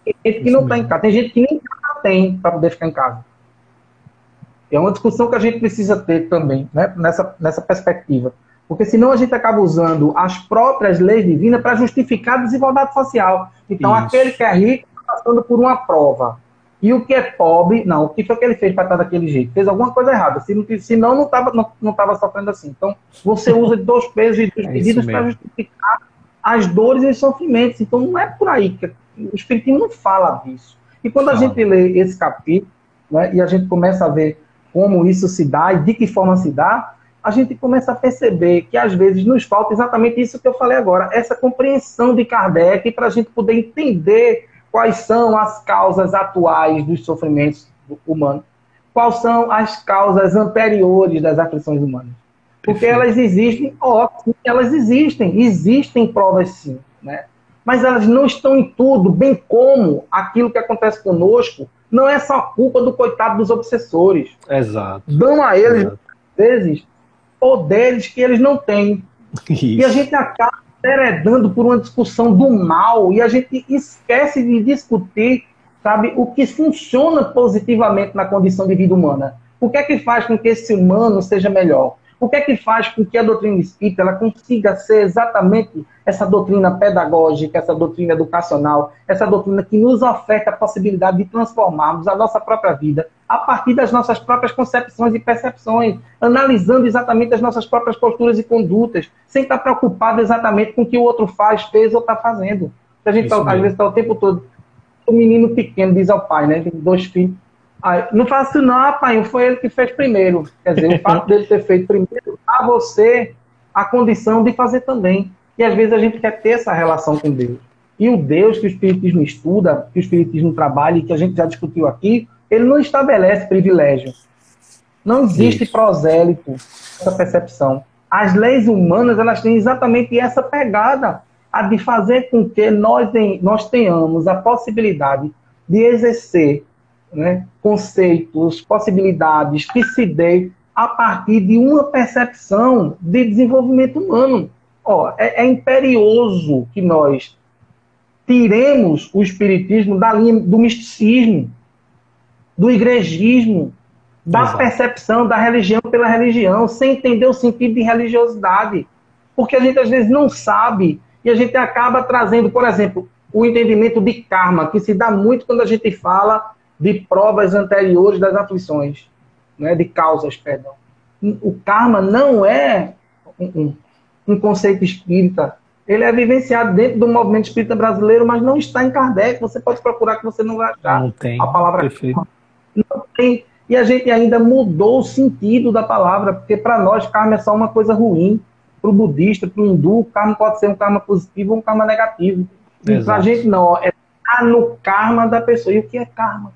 Tem gente que não está em casa. Tem gente que nem casa tem para poder ficar em casa. É uma discussão que a gente precisa ter também, né, nessa perspectiva. Porque senão a gente acaba usando as próprias leis divinas para justificar a desigualdade social. Então, aquele que é rico está passando por uma prova. E o que é pobre, não. O que foi que ele fez para estar daquele jeito? Fez alguma coisa errada. Senão, não estava sofrendo assim. Então, você usa 2 pesos e 2 medidas para justificar as dores e os sofrimentos. Então, não é por aí que o Espiritismo não fala disso. E quando a gente lê esse capítulo, né, e a gente começa a ver como isso se dá e de que forma se dá, a gente começa a perceber que às vezes nos falta exatamente isso que eu falei agora, essa compreensão de Kardec para a gente poder entender quais são as causas atuais dos sofrimentos humanos, quais são as causas anteriores das aflições humanas. Porque elas existem, elas existem provas sim, né? Mas elas não estão em tudo, bem como aquilo que acontece conosco não é só culpa do coitado dos obsessores. Exato. Dão a eles, às vezes, poderes que eles não têm. Isso. E a gente acaba heredando por uma discussão do mal e a gente esquece de discutir, sabe, o que funciona positivamente na condição de vida humana. O que é que faz com que esse humano seja melhor? O que é que faz com que a doutrina espírita ela consiga ser exatamente essa doutrina pedagógica, essa doutrina educacional, essa doutrina que nos oferta a possibilidade de transformarmos a nossa própria vida a partir das nossas próprias concepções e percepções, analisando exatamente as nossas próprias posturas e condutas, sem estar preocupado exatamente com o que o outro faz, fez ou está fazendo. A gente às vezes está o tempo todo, o menino pequeno diz ao pai, né, tem 2 filhos, não faço não, pai, foi ele que fez primeiro. Quer dizer, o fato dele ter feito primeiro dá a você a condição de fazer também. E às vezes a gente quer ter essa relação com Deus. E o Deus que o Espiritismo estuda, que o Espiritismo trabalha e que a gente já discutiu aqui, ele não estabelece privilégio. Não existe prosélito, essa percepção. As leis humanas, elas têm exatamente essa pegada, a de fazer com que nós tenhamos a possibilidade de exercer, né, conceitos, possibilidades que se dê a partir de uma percepção de desenvolvimento humano. É imperioso que nós tiremos o espiritismo da linha do misticismo, do igrejismo, da percepção da religião pela religião, sem entender o sentido de religiosidade. Porque a gente às vezes não sabe e a gente acaba trazendo, por exemplo, o entendimento de karma, que se dá muito quando a gente fala de provas anteriores das aflições, né, de causas, perdão. O karma não é um conceito espírita. Ele é vivenciado dentro do movimento espírita brasileiro, mas não está em Kardec. Você pode procurar que você não vai achar. Não tem. A palavra Perfeito. Karma. Não tem. E a gente ainda mudou o sentido da palavra, porque para nós karma é só uma coisa ruim. Para o budista, para o hindu, o karma pode ser um karma positivo ou um karma negativo. E para a gente não. É no karma da pessoa. E o que é karma?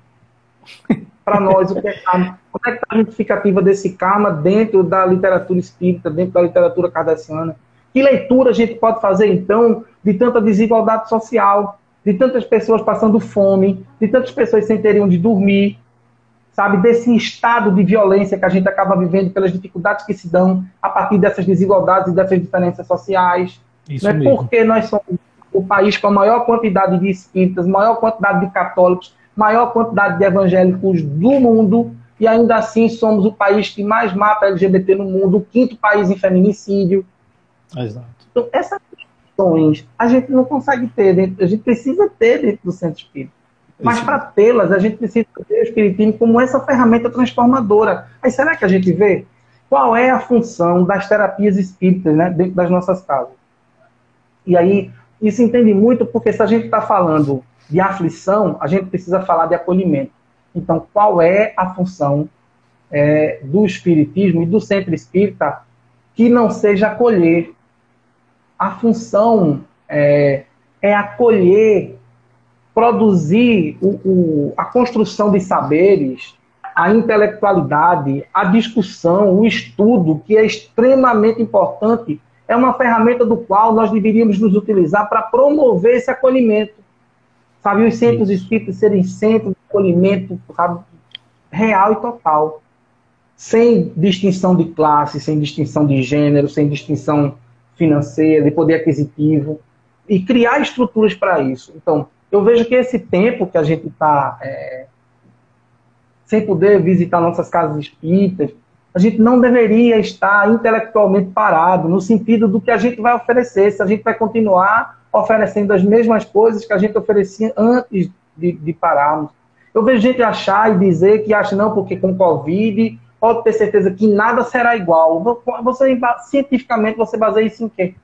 Para nós, o que é karma? Como é que está a justificativa desse karma dentro da literatura espírita, dentro da literatura kardeciana? Que leitura a gente pode fazer, então, de tanta desigualdade social, de tantas pessoas passando fome, de tantas pessoas sem terem onde dormir, sabe? Desse estado de violência que a gente acaba vivendo pelas dificuldades que se dão a partir dessas desigualdades e dessas diferenças sociais. Isso não é mesmo. porque nós somos o país com a maior quantidade de espíritas, maior quantidade de católicos, maior quantidade de evangélicos do mundo, e ainda assim somos o país que mais mata LGBT no mundo, o 5º país em feminicídio. Exato. Então, essas questões a gente não consegue ter, a gente precisa ter dentro do centro espírita. Mas para tê-las, a gente precisa ter o espiritismo como essa ferramenta transformadora. Aí será que a gente vê qual é a função das terapias espíritas, né, dentro das nossas casas? E aí, isso entende muito porque se a gente está falando de aflição, a gente precisa falar de acolhimento. Então, qual é a função do espiritismo e do centro espírita que não seja acolher? A função é acolher, produzir a construção de saberes, a intelectualidade, a discussão, o estudo, que é extremamente importante, é uma ferramenta do qual nós deveríamos nos utilizar para promover esse acolhimento. Sabe, os centros espíritas serem centros de acolhimento, sabe, real e total. Sem distinção de classe, sem distinção de gênero, sem distinção financeira, de poder aquisitivo. E criar estruturas para isso. Então, eu vejo que esse tempo que a gente está sem poder visitar nossas casas espíritas, a gente não deveria estar intelectualmente parado, no sentido do que a gente vai oferecer, se a gente vai continuar oferecendo as mesmas coisas que a gente oferecia antes de pararmos. Eu vejo gente achar e dizer que acha não, porque com Covid pode ter certeza que nada será igual. Cientificamente, você baseia isso em quê?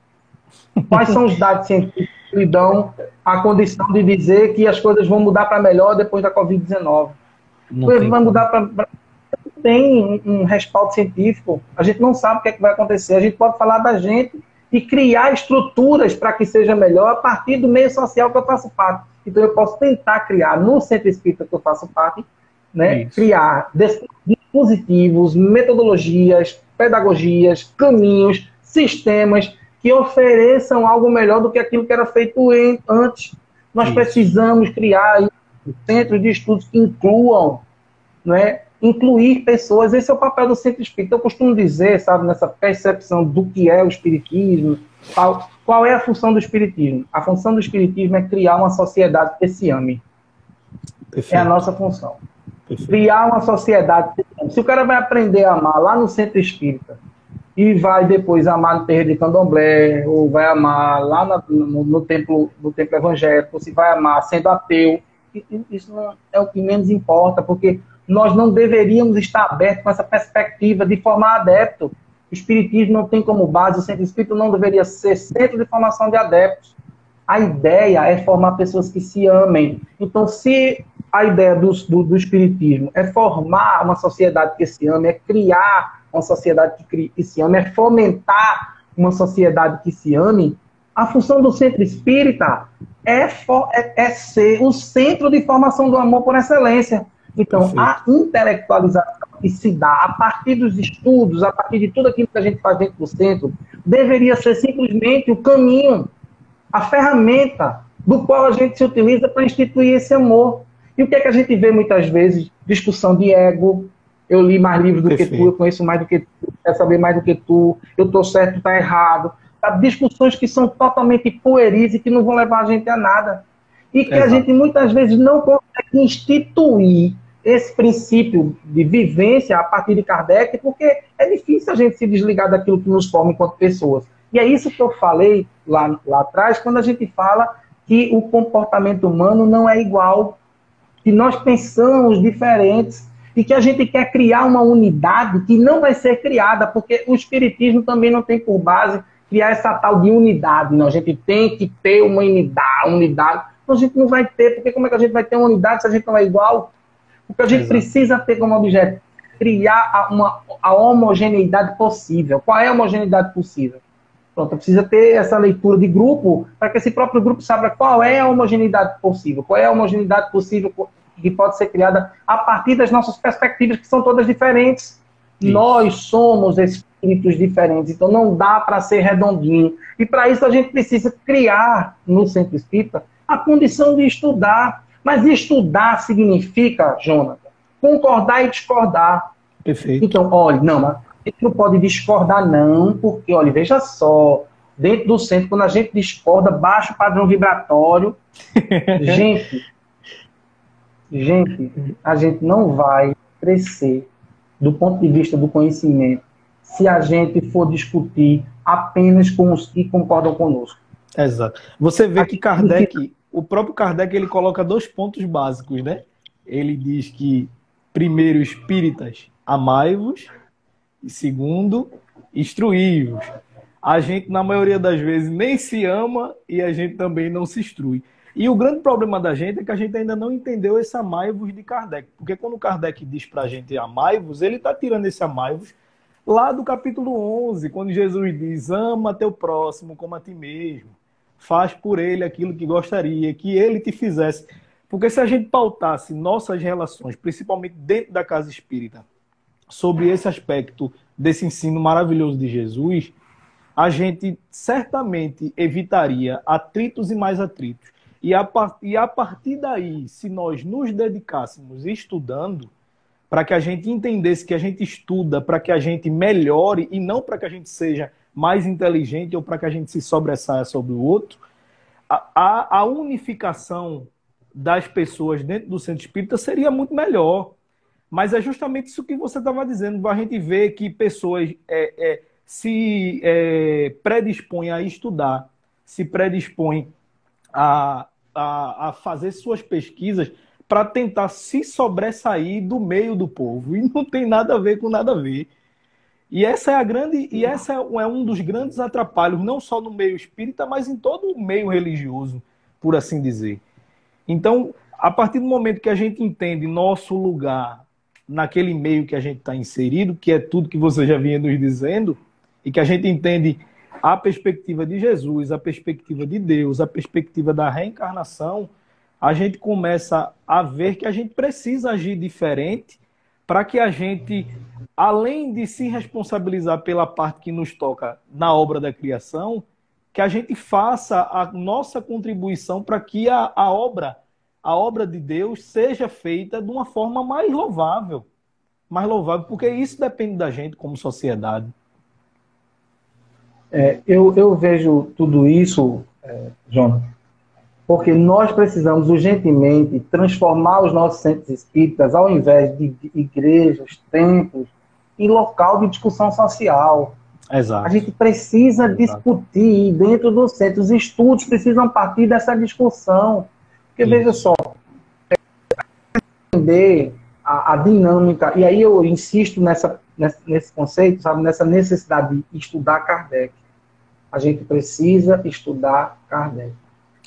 Quais são os dados científicos que lhe dão a condição de dizer que as coisas vão mudar para melhor depois da Covid-19? Vai mudar para... tem um respaldo científico, a gente não sabe o que é que vai acontecer. A gente pode falar da gente e criar estruturas para que seja melhor a partir do meio social que eu faço parte. Então, eu posso tentar criar, no centro espírita que eu faço parte, né, criar dispositivos, metodologias, pedagogias, caminhos, sistemas que ofereçam algo melhor do que aquilo que era feito antes. Nós precisamos criar centros de estudos que incluam, né, incluir pessoas. Esse é o papel do centro espírita. Eu costumo dizer, sabe, nessa percepção do que é o espiritismo, qual é a função do espiritismo? A função do espiritismo é criar uma sociedade que se ame. Perfeito. É a nossa função. Perfeito. Criar uma sociedade que se ame. Se o cara vai aprender a amar lá no centro espírita e vai depois amar no terreiro de candomblé, ou vai amar lá no templo evangélico, ou se vai amar sendo ateu, isso não é o que menos importa, porque nós não deveríamos estar abertos com essa perspectiva de formar adepto. O espiritismo não tem como base, o centro espírita não deveria ser centro de formação de adeptos. A ideia é formar pessoas que se amem. Então, se a ideia do espiritismo é formar uma sociedade que se ame, é criar uma sociedade que se ame, é fomentar uma sociedade que se ame, a função do centro espírita é ser o centro de formação do amor por excelência. Então, perfeito, a intelectualização que se dá a partir dos estudos, a partir de tudo aquilo que a gente faz dentro do centro, deveria ser simplesmente o caminho, a ferramenta do qual a gente se utiliza para instituir esse amor. E o que é que a gente vê muitas vezes? Discussão de ego. Eu li mais livros do perfeito, que tu, eu conheço mais do que tu, quero saber mais do que tu, eu estou certo, tu está errado. Discussões que são totalmente pueris e que não vão levar a gente a nada. E que a gente muitas vezes não consegue instituir esse princípio de vivência a partir de Kardec, porque é difícil a gente se desligar daquilo que nos forma enquanto pessoas. E é isso que eu falei lá atrás, quando a gente fala que o comportamento humano não é igual, que nós pensamos diferentes e que a gente quer criar uma unidade que não vai ser criada, porque o espiritismo também não tem por base criar essa tal de unidade. Não, a gente tem que ter uma unidade. Então a gente não vai ter, porque como é que a gente vai ter uma unidade se a gente não é igual? O que a gente precisa ter como objeto é criar a homogeneidade possível. Qual é a homogeneidade possível? Pronto, precisa ter essa leitura de grupo para que esse próprio grupo saiba qual é a homogeneidade possível, qual é a homogeneidade possível que pode ser criada a partir das nossas perspectivas, que são todas diferentes. Isso. Nós somos espíritos diferentes, então não dá para ser redondinho. E para isso a gente precisa criar no centro espírita a condição de estudar. Mas estudar significa, Jonathan, concordar e discordar. Perfeito. Então, olha, não, mas a gente não pode discordar não, porque, olha, veja só, dentro do centro, quando a gente discorda, baixa o padrão vibratório. Gente, a gente não vai crescer do ponto de vista do conhecimento se a gente for discutir apenas com os que concordam conosco. Exato. Você vê que Kardec, o próprio Kardec, ele coloca 2 pontos básicos, né? Ele diz que, primeiro, espíritas, amai-vos, e segundo, instruí-vos. A gente, na maioria das vezes, nem se ama e a gente também não se instrui. E o grande problema da gente é que a gente ainda não entendeu esse amai-vos de Kardec. Porque quando Kardec diz pra gente amai-vos, ele está tirando esse amai-vos lá do capítulo 11, quando Jesus diz, ama teu próximo como a ti mesmo. Faz por ele aquilo que gostaria, que ele te fizesse. Porque se a gente pautasse nossas relações, principalmente dentro da casa espírita, sobre esse aspecto desse ensino maravilhoso de Jesus, a gente certamente evitaria atritos e mais atritos. E a partir daí, se nós nos dedicássemos estudando, para que a gente entendesse que a gente estuda, para que a gente melhore, e não para que a gente seja mais inteligente ou para que a gente se sobressaia sobre o outro, a unificação das pessoas dentro do centro espírita seria muito melhor. Mas é justamente isso que você estava dizendo. A gente vê que pessoas se predispõem a estudar, se predispõem a fazer suas pesquisas para tentar se sobressair do meio do povo. E não tem nada a ver com nada a ver. E essa é um dos grandes atrapalhos, não só no meio espírita, mas em todo o meio religioso, por assim dizer. Então, a partir do momento que a gente entende nosso lugar naquele meio que a gente está inserido, que é tudo que você já vinha nos dizendo, e que a gente entende a perspectiva de Jesus, a perspectiva de Deus, a perspectiva da reencarnação, a gente começa a ver que a gente precisa agir diferente para que a gente, além de se responsabilizar pela parte que nos toca na obra da criação, que a gente faça a nossa contribuição para que a obra de Deus seja feita de uma forma mais louvável, porque isso depende da gente como sociedade. Eu vejo tudo isso, Jonas, porque nós precisamos urgentemente transformar os nossos centros espíritas, ao invés de igrejas, templos, em local de discussão social. Exato. A gente precisa discutir dentro dos centros. Os estudos precisam partir dessa discussão. Porque, veja só, entender a dinâmica, e aí eu insisto nesse conceito, sabe, nessa necessidade de estudar Kardec. A gente precisa estudar Kardec.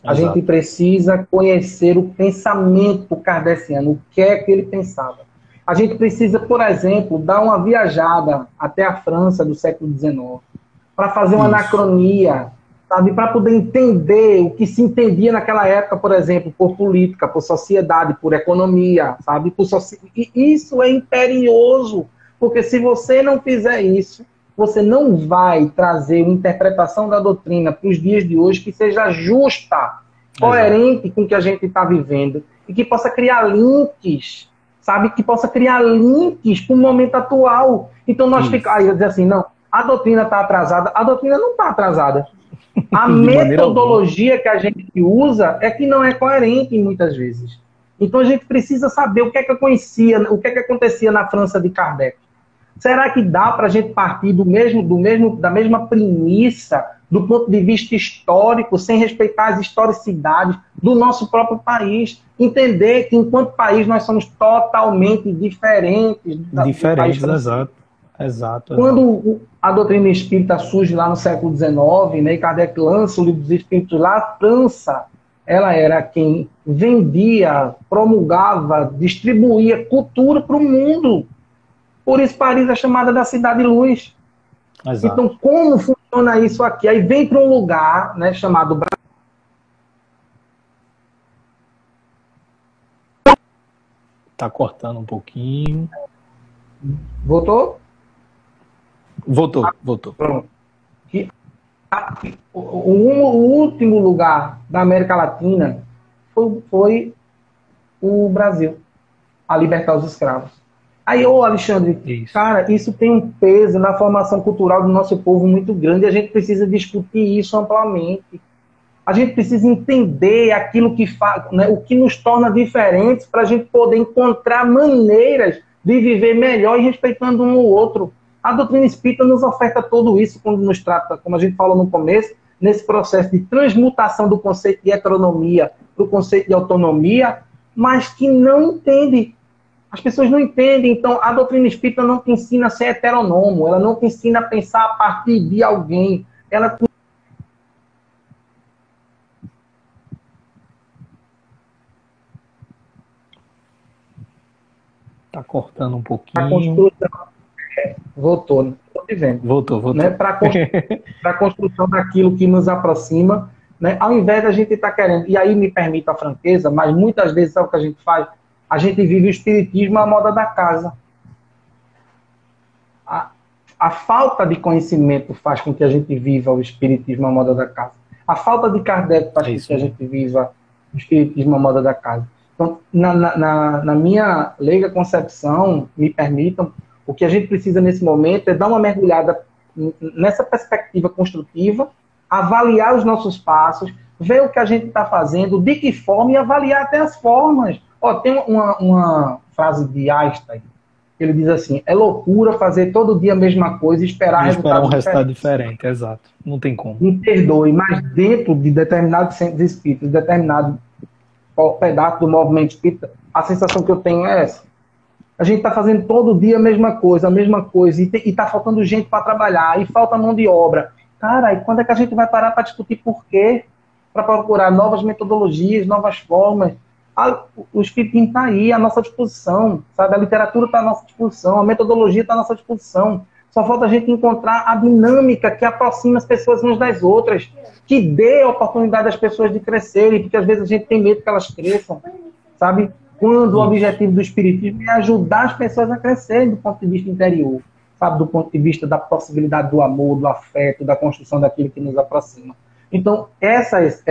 A gente precisa conhecer o pensamento kardeciano, o que é que ele pensava. A gente precisa, por exemplo, dar uma viajada até a França do século XIX, para fazer uma anacronia, sabe, para poder entender o que se entendia naquela época, por exemplo, por política, por sociedade, por economia, sabe? E isso é imperioso, porque se você não fizer isso, você não vai trazer uma interpretação da doutrina para os dias de hoje que seja justa, coerente com o que a gente está vivendo e que possa criar links, sabe? Que possa criar links para o momento atual. Então nós ficamos aí, dizer assim, não, a doutrina está atrasada. A doutrina não está atrasada. A metodologia que a gente usa é que não é coerente muitas vezes. Então a gente precisa saber o que é que eu conhecia, o que é que acontecia na França de Kardec. Será que dá para a gente partir da mesma premissa, do ponto de vista histórico, sem respeitar as historicidades do nosso próprio país? Entender que, enquanto país, nós somos totalmente diferentes. Diferentes, exato. Quando a doutrina espírita surge lá no século XIX, né, e Kardec lança o Livro dos Espíritos lá, a França, ela era quem vendia, promulgava, distribuía cultura para o mundo. Por isso Paris é chamada da Cidade de Luz. Exato. Então, como funciona isso aqui? Aí vem para um lugar, né, chamado Brasil. Tá cortando um pouquinho. Voltou? Voltou. Pronto. O último lugar da América Latina foi o Brasil, a libertar os escravos. Aí, Alexandre, cara, isso tem um peso na formação cultural do nosso povo muito grande e a gente precisa discutir isso amplamente. A gente precisa entender aquilo que faz, né, o que nos torna diferentes para a gente poder encontrar maneiras de viver melhor e respeitando um ao outro. A doutrina espírita nos oferta tudo isso quando nos trata, como a gente falou no começo, nesse processo de transmutação do conceito de heteronomia para o conceito de autonomia, mas que não entende. As pessoas não entendem, então a doutrina espírita não te ensina a ser heteronomo, ela não te ensina a pensar a partir de alguém, ela tá cortando um pouquinho. Voltou, estou dizendo. Voltou. Né, para a construção daquilo que nos aproxima, né, ao invés da gente estar querendo, e aí me permita a franqueza, mas muitas vezes é o que a gente faz, a gente vive o espiritismo à moda da casa. A falta de conhecimento faz com que a gente viva o espiritismo à moda da casa. A falta de Kardec faz com que a gente viva o espiritismo à moda da casa. Então, na minha leiga concepção, me permitam, o que a gente precisa nesse momento é dar uma mergulhada nessa perspectiva construtiva, avaliar os nossos passos, ver o que a gente está fazendo, de que forma, e avaliar até as formas. Tem uma frase de Einstein, ele diz assim, é loucura fazer todo dia a mesma coisa e esperar um resultado diferente. Exato. Não tem como. Me perdoe, mas dentro de determinados centros espíritas, determinado pedaço do movimento espírita, a sensação que eu tenho é essa. A gente está fazendo todo dia a mesma coisa, e está faltando gente para trabalhar, e falta mão de obra. Cara, e quando é que a gente vai parar para discutir por quê? Para procurar novas metodologias, novas formas, o Espiritismo está aí à nossa disposição, sabe? A literatura está à nossa disposição, a metodologia está à nossa disposição. Só falta a gente encontrar a dinâmica que aproxima as pessoas umas das outras, que dê a oportunidade às pessoas de crescerem, porque às vezes a gente tem medo que elas cresçam, sabe? Quando o objetivo do Espiritismo é ajudar as pessoas a crescerem do ponto de vista interior, sabe? Do ponto de vista da possibilidade do amor, do afeto, da construção daquilo que nos aproxima. Então, essas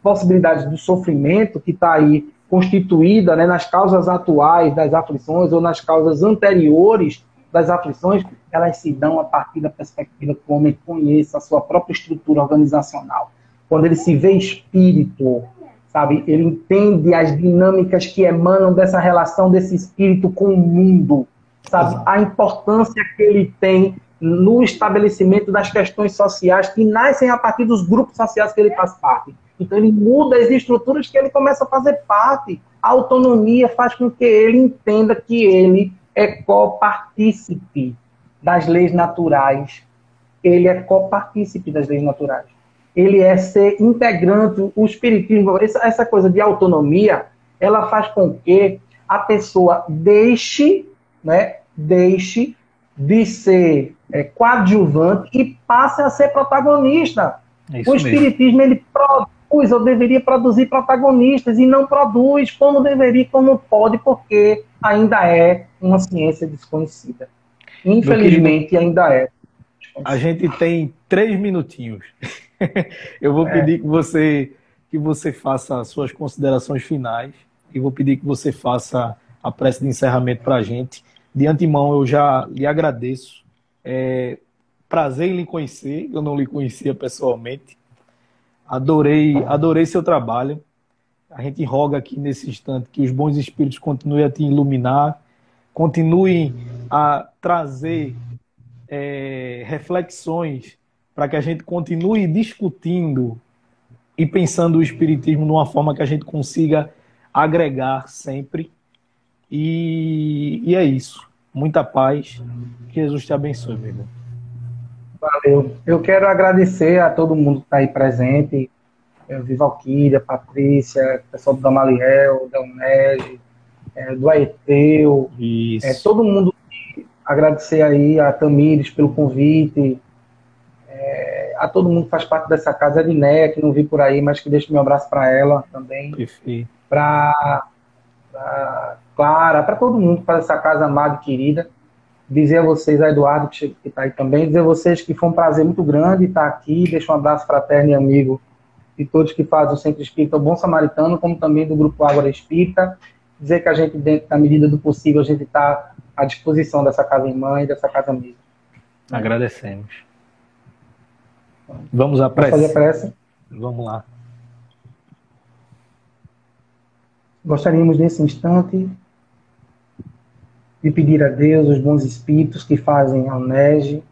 possibilidades do sofrimento que está aí constituída, né, nas causas atuais das aflições ou nas causas anteriores das aflições, elas se dão a partir da perspectiva que o homem conheça a sua própria estrutura organizacional. Quando ele se vê espírito, sabe, ele entende as dinâmicas que emanam dessa relação desse espírito com o mundo, sabe, a importância que ele tem no estabelecimento das questões sociais que nascem a partir dos grupos sociais que ele faz parte. Então ele muda as estruturas que ele começa a fazer parte. A autonomia faz com que ele entenda que ele é copartícipe das leis naturais. Ele é copartícipe das leis naturais. Ele é ser integrante. O espiritismo, essa coisa de autonomia, ela faz com que a pessoa deixe de ser coadjuvante e passe a ser protagonista. O espiritismo, ele produz, ou deveria produzir protagonistas, e não produz como deveria, como pode, porque ainda é uma ciência desconhecida. Infelizmente, querido, ainda é. A gente tem 3 minutinhos. Eu vou pedir que você faça as suas considerações finais, e vou pedir que você faça a prece de encerramento para a gente. De antemão, eu já lhe agradeço. Prazer em lhe conhecer, eu não lhe conhecia pessoalmente. Adorei seu trabalho. A gente roga aqui nesse instante que os bons espíritos continuem a te iluminar, continuem a trazer reflexões para que a gente continue discutindo e pensando o espiritismo de uma forma que a gente consiga agregar sempre. E é isso. Muita paz. Que Jesus te abençoe, meu irmão. Valeu. Eu quero agradecer a todo mundo que está aí presente. Vivalquíria, Patrícia, pessoal do Gamaliel, da UNED, do Aeteu. Todo mundo. Agradecer aí a Tamires pelo convite. A todo mundo que faz parte dessa casa. A Liné, que não vi por aí, mas que deixo meu abraço para ela também. Perfeito. Para Clara, para todo mundo que faz essa casa amada e querida. Dizer a vocês, a Eduardo, que está aí também, dizer a vocês que foi um prazer muito grande estar aqui. Deixo um abraço fraterno e amigo de todos que fazem o Centro Espírita o Bom Samaritano, como também do Grupo Ágora Espírita. Dizer que a gente, dentro da medida do possível, a gente está à disposição dessa casa irmã e dessa casa amiga. Agradecemos. Vamos à prece. Vamos fazer a prece? Vamos lá. Gostaríamos, nesse instante, de pedir a Deus, os bons espíritos que fazem a UNEG,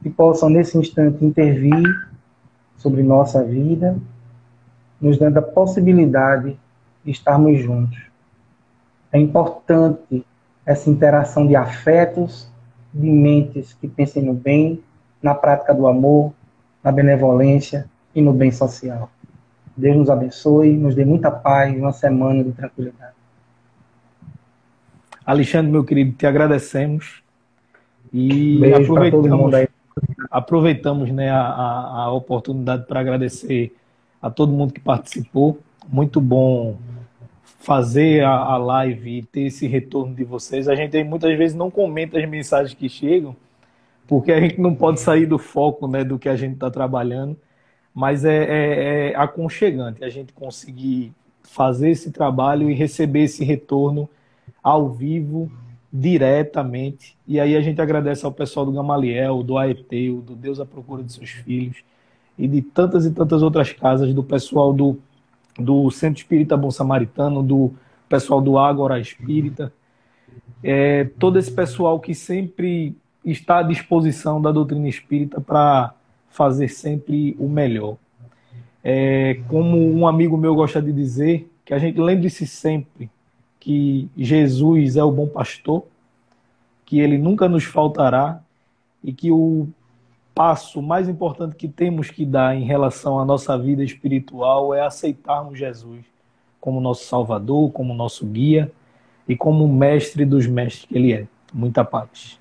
que possam, nesse instante, intervir sobre nossa vida, nos dando a possibilidade de estarmos juntos. É importante essa interação de afetos, de mentes que pensem no bem, na prática do amor, na benevolência e no bem social. Deus nos abençoe, nos dê muita paz, uma semana de tranquilidade. Alexandre, meu querido, te agradecemos e beijo para todo mundo aí. Aproveitamos, né, a oportunidade para agradecer a todo mundo que participou. Muito bom fazer a live e ter esse retorno de vocês. A gente muitas vezes não comenta as mensagens que chegam, porque a gente não pode sair do foco, né, do que a gente está trabalhando, mas é aconchegante a gente conseguir fazer esse trabalho e receber esse retorno ao vivo, diretamente. E aí a gente agradece ao pessoal do Gamaliel, do Aeteu, do Deus à Procura de Seus Filhos, e de tantas e tantas outras casas, do pessoal do Centro Espírita Bom Samaritano, do pessoal do Ágora Espírita, todo esse pessoal que sempre está à disposição da doutrina espírita para fazer sempre o melhor. Como um amigo meu gosta de dizer, que a gente lembre-se sempre que Jesus é o bom pastor, que ele nunca nos faltará e que o passo mais importante que temos que dar em relação à nossa vida espiritual é aceitarmos Jesus como nosso Salvador, como nosso guia e como mestre dos mestres que Ele é. Muita paz.